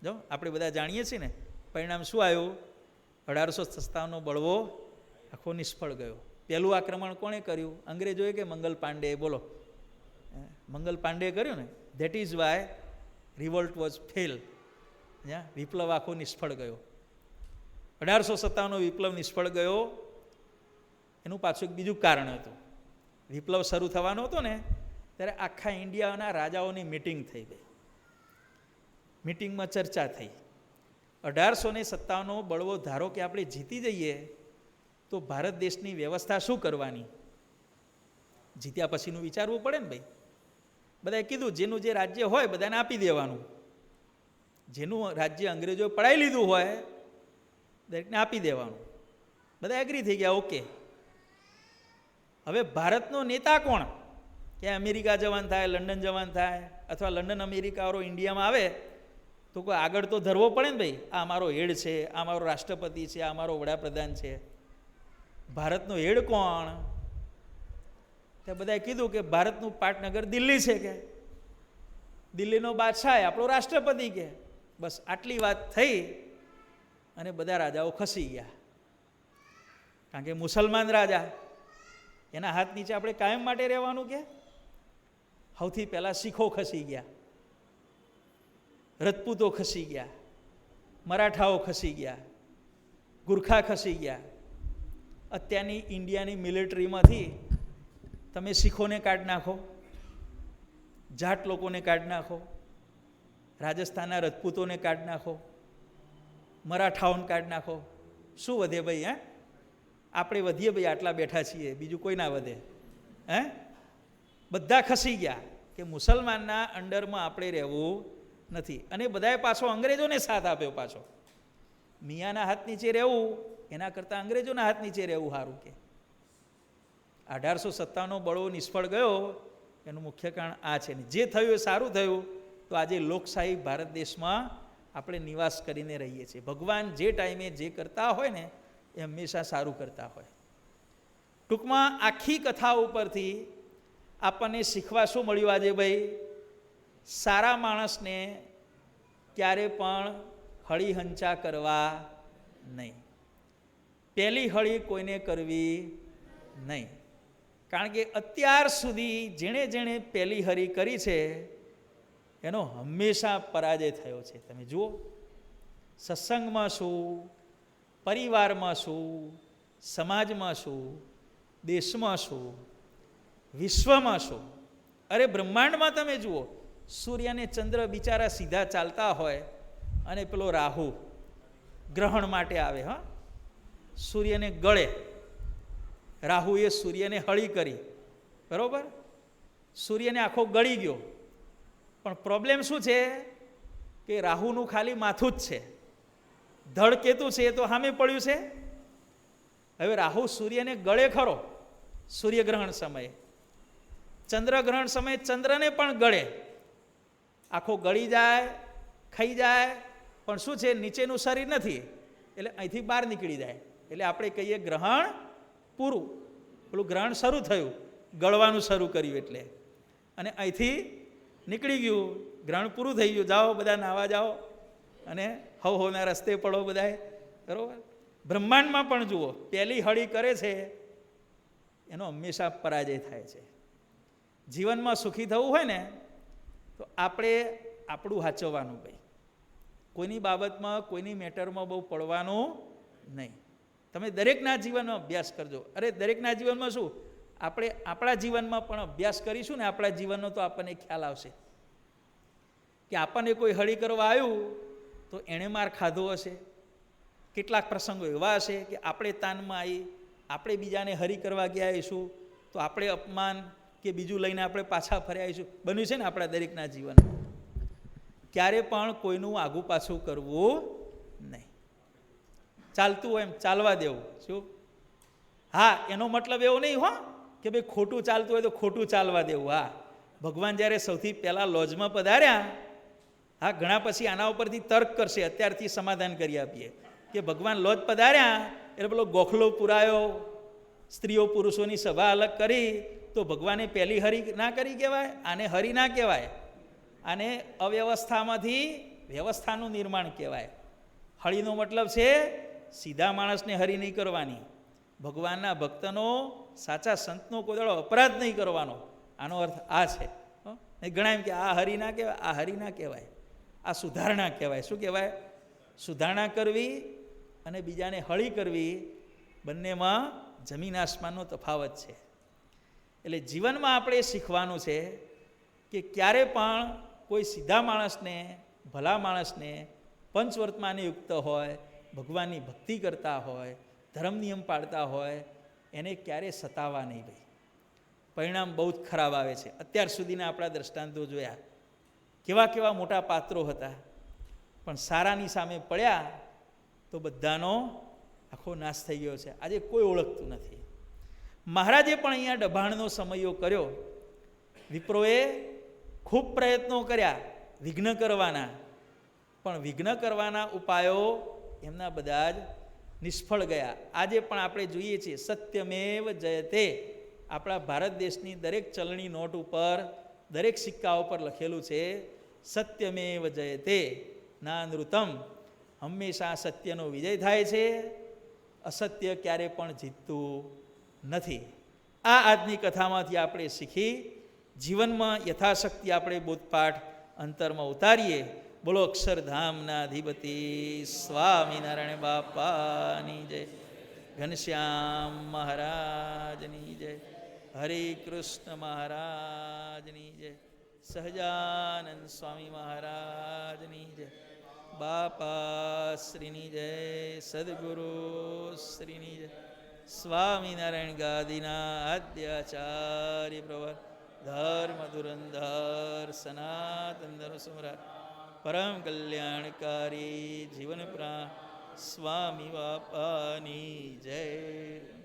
જો આપણે બધા જાણીએ છીએ ને પરિણામ શું આવ્યું? 1857નો બળવો આખો નિષ્ફળ ગયો. પહેલું આક્રમણ કોણે કર્યું? અંગ્રેજોએ કે મંગલ પાંડેએ? બોલો, મંગલ પાંડેએ કર્યું ને. That is why revolt was fail. વિપ્લવ આખો નિષ્ફળ ગયો. 1857નો વિપ્લવ નિષ્ફળ ગયો. એનું પાછું એક બીજું કારણ હતું. વિપ્લવ શરૂ થવાનો હતો ને ત્યારે આખા ઇન્ડિયાના રાજાઓની મિટિંગ થઈ ગઈ. મિટિંગમાં ચર્ચા થઈ. 1857નો બળવો ધારો કે આપણે જીતી જઈએ તો ભારત દેશની વ્યવસ્થા શું કરવાની? જીત્યા પછીનું વિચારવું પડે ને ભાઈ. બધાએ કીધું જેનું જે રાજ્ય હોય બધાને આપી દેવાનું. જેનું રાજ્ય અંગ્રેજોએ પડાવી લીધું હોય દરેકને આપી દેવાનું. બધા એગ્રી થઈ ગયા, ઓકે. હવે ભારતનો નેતા કોણ? કે અમેરિકા જવાન થાય, લંડન જવાન થાય, અથવા લંડન અમેરિકાવાળો ઇન્ડિયામાં આવે તો કોઈ આગળ તો ધરવો પડે ને ભાઈ. આ અમારો હેડ છે, આ અમારો રાષ્ટ્રપતિ છે, આ અમારો વડાપ્રધાન છે. ભારતનો હેડ કોણ? તે બધાએ કીધું કે ભારતનું પાટનગર દિલ્હી છે, કે દિલ્હીનો બાદશાહ આપણો રાષ્ટ્રપતિ, કે બસ આટલી વાત થઈ અને બધા રાજાઓ ખસી ગયા. કારણ કે મુસલમાન રાજા, એના હાથ નીચે આપણે કાયમ માટે રહેવાનું. કે સૌથી પહેલાં શીખો ખસી ગયા, રજપૂતો ખસી ગયા, મરાઠાઓ ખસી ગયા, ગુરખા ખસી ગયા. અત્યારની ઇન્ડિયાની મિલિટરીમાંથી તમે શીખોને કાઢી નાખો, જાટ લોકોને કાઢી નાખો, રાજસ્થાનના રજપૂતોને કાઢી નાખો, મરાઠાઓને કાઢી નાખો, શું વધે ભાઈ? હે, આપણે વધીએ ભાઈ, આટલા બેઠા છીએ, બીજું કોઈ ના વધે. હે, બધા ખસી ગયા કે મુસલમાનના અંડરમાં આપણે રહેવું નથી. અને બધાએ પાછો અંગ્રેજોને સાથ આપ્યો. પાછો મિયાના હાથ નીચે રહેવું એના કરતાં અંગ્રેજોના હાથ નીચે રહેવું સારું. કે 1857 બળો નિષ્ફળ ગયો, એનું મુખ્ય કારણ આ છે. ને જે થયું એ સારું થયું. તો આજે લોકશાહી ભારત દેશમાં આપણે નિવાસ કરીને રહીએ છીએ. ભગવાન જે ટાઈમે જે કરતા હોય ને એ હંમેશા સારું કરતા હોય. ટૂંકમાં આખી કથા ઉપરથી આપણને શીખવા શું મળ્યું આજે ભાઈ? સારા માણસને ક્યારે પણ હળી હંચા કરવા નહીં, પહેલી હળી કોઈને કરવી નહીં. કારણ કે અત્યાર સુધી જેણે જેણે પહેલી હળી કરી છે એનો હંમેશા પરાજય થયો છે. તમે જુઓ, સત્સંગમાં શું, પરિવારમાં શું, સમાજમાં શું, દેશમાં શું, વિશ્વમાં શું, અરે બ્રહ્માંડમાં તમે જુઓ, સૂર્ય અને ચંદ્ર બિચારા સીધા ચાલતા હોય અને પેલો રાહુ ગ્રહણ માટે આવે. હા, સૂર્યને ગળે, રાહુએ સૂર્યને હળી કરી, બરોબર, સૂર્યને આખો ગળી ગયો. પણ પ્રોબ્લેમ શું છે કે રાહુનું ખાલી માથું જ છે, ધડ કેતુ છે એ તો સામે પડ્યું છે. હવે રાહુ સૂર્યને ગળે ખરો સૂર્યગ્રહણ સમયે, ચંદ્રગ્રહણ સમયે ચંદ્રને પણ ગળે, આખો ગળી જાય, ખાઈ જાય, પણ શું છે, નીચેનું શરીર નથી, એટલે અહીંથી બહાર નીકળી જાય. એટલે આપણે કહીએ ગ્રહણ પૂરું. પેલું ગ્રહણ શરૂ થયું, ગળવાનું શરૂ કર્યું એટલે, અને અહીંથી નીકળી ગયું, ગ્રહણ પૂરું થઈ ગયું. જાઓ બધા નાવા જાઓ અને હવના રસ્તે પડો બધાએ, બરોબર. બ્રહ્માંડમાં પણ જુઓ, પહેલી હળી કરે છે એનો હંમેશા પરાજય થાય છે. જીવનમાં સુખી થવું હોય ને તો આપણે આપણું સાચવવાનું ભાઈ. કોઈની બાબતમાં, કોઈની મેટરમાં બહુ પડવાનું નહીં. તમે દરેકના જીવનનો અભ્યાસ કરજો. અરે દરેકના જીવનમાં શું, આપણે આપણા જીવનમાં પણ અભ્યાસ કરીશું ને આપણા જીવનનો, તો આપણને ખ્યાલ આવશે કે આપણને કોઈ હળી કરવા આવ્યું તો એણે માર ખાધો હશે. કેટલાક પ્રસંગો એવા હશે કે આપણે તાનમાં આવી, આપણે બીજાને હરી કરવા ગયા આવીશું તો આપણે અપમાન કે બીજું લઈને આપણે પાછા ફરી આવીશું. બન્યું છે ને આપણા દરેકના જીવનમાં. ક્યારે પણ કોઈનું આગું પાછું કરવું નહીં. ચાલતું હોય એમ ચાલવા દેવું. શું? હા, એનો મતલબ એવો નહીં હો કે ભાઈ ખોટું ચાલતું હોય તો ખોટું ચાલવા દેવું. હા, ભગવાન જ્યારે સૌથી પહેલાં લોજમાં પધાર્યા, હા, ઘણા પછી આના ઉપરથી તર્ક કરશે, અત્યારથી સમાધાન કરી આપીએ કે ભગવાન લોજ પધાર્યા એટલે પેલો ગોખલો પુરાયો, સ્ત્રીઓ પુરુષોની સભા અલગ કરી, તો ભગવાને પહેલી હરી ના કરી કહેવાય? આને હરી ના કહેવાય, આને અવ્યવસ્થામાંથી વ્યવસ્થાનું નિર્માણ કહેવાય. હળીનો મતલબ છે સીધા માણસને હરી નહીં કરવાની, ભગવાનના ભક્તનો, સાચા સંતનો કોઈ દાડો અપરાધ નહીં કરવાનો. આનો અર્થ આ છે. ઘણા એમ કે આ હરી ના કહેવાય, આ હરી ના કહેવાય, આ સુધારણા કહેવાય. શું કહેવાય? સુધારણા કરવી અને બીજાને હળી કરવી, બંનેમાં જમીન આસમાનનો તફાવત છે. એટલે જીવનમાં આપણે શીખવાનું છે કે ક્યારે પણ કોઈ સીધા માણસને, ભલા માણસને, પંચવર્તમાને યુક્ત હોય, ભગવાનની ભક્તિ કરતા હોય, ધર્મ નિયમ પાળતા હોય, એને ક્યારે સતાવવા નહીં ભાઈ. પરિણામ બહુ જ ખરાબ આવે છે. અત્યાર સુધીના આપણા દ્રષ્ટાંતો જોયા, કેવા કેવા મોટા પાત્રો હતા, પણ સારાની સામે પડ્યા તો બધાનો આખો નાશ થઈ ગયો છે. આજે કોઈ ઓળખતું નથી. મહારાજે પણ અહીંયા દબાણનો સમયો કર્યો. વિપ્રોએ ખૂબ પ્રયત્નો કર્યા વિઘ્ન કરવાના, પણ વિઘ્ન કરવાના ઉપાયો એમના બધા જ નિષ્ફળ ગયા. આજે પણ આપણે જોઈએ છીએ સત્યમેવ જયતે. આપણા ભારત દેશની દરેક ચલણી નોટ ઉપર, દરેક સિક્કા ઉપર લખેલું છે સત્યમેવ જયતે ના નૃતમ. હંમેશા સત્યનો વિજય થાય છે, અસત્ય ક્યારે પણ જીતતું નથી. આ આજની કથામાંથી આપણે શીખી જીવનમાં યથાશક્તિ આપણે બોધપાઠ અંતરમાં ઉતારીએ. બોલો અક્ષરધામના અધિપતિ સ્વામિનારાયણ બાપાની જય, ઘનશ્યામ મહારાજની જય, હરે કૃષ્ણ મહારાજની જય, સહજાનંદ સ્વામી મહારાજની જય, બાપા શ્રીની જય, સદગુરુ શ્રીની જય. સ્વામિનારાયણ ગાદીના આદ્યાચાર્ય પ્રવર ધર્મ ધુરંધર સનાતન ધર્મ સમ્રાટ પરમ કલ્યાણકારી જીવન પ્રાણ સ્વામી બાપાની જય.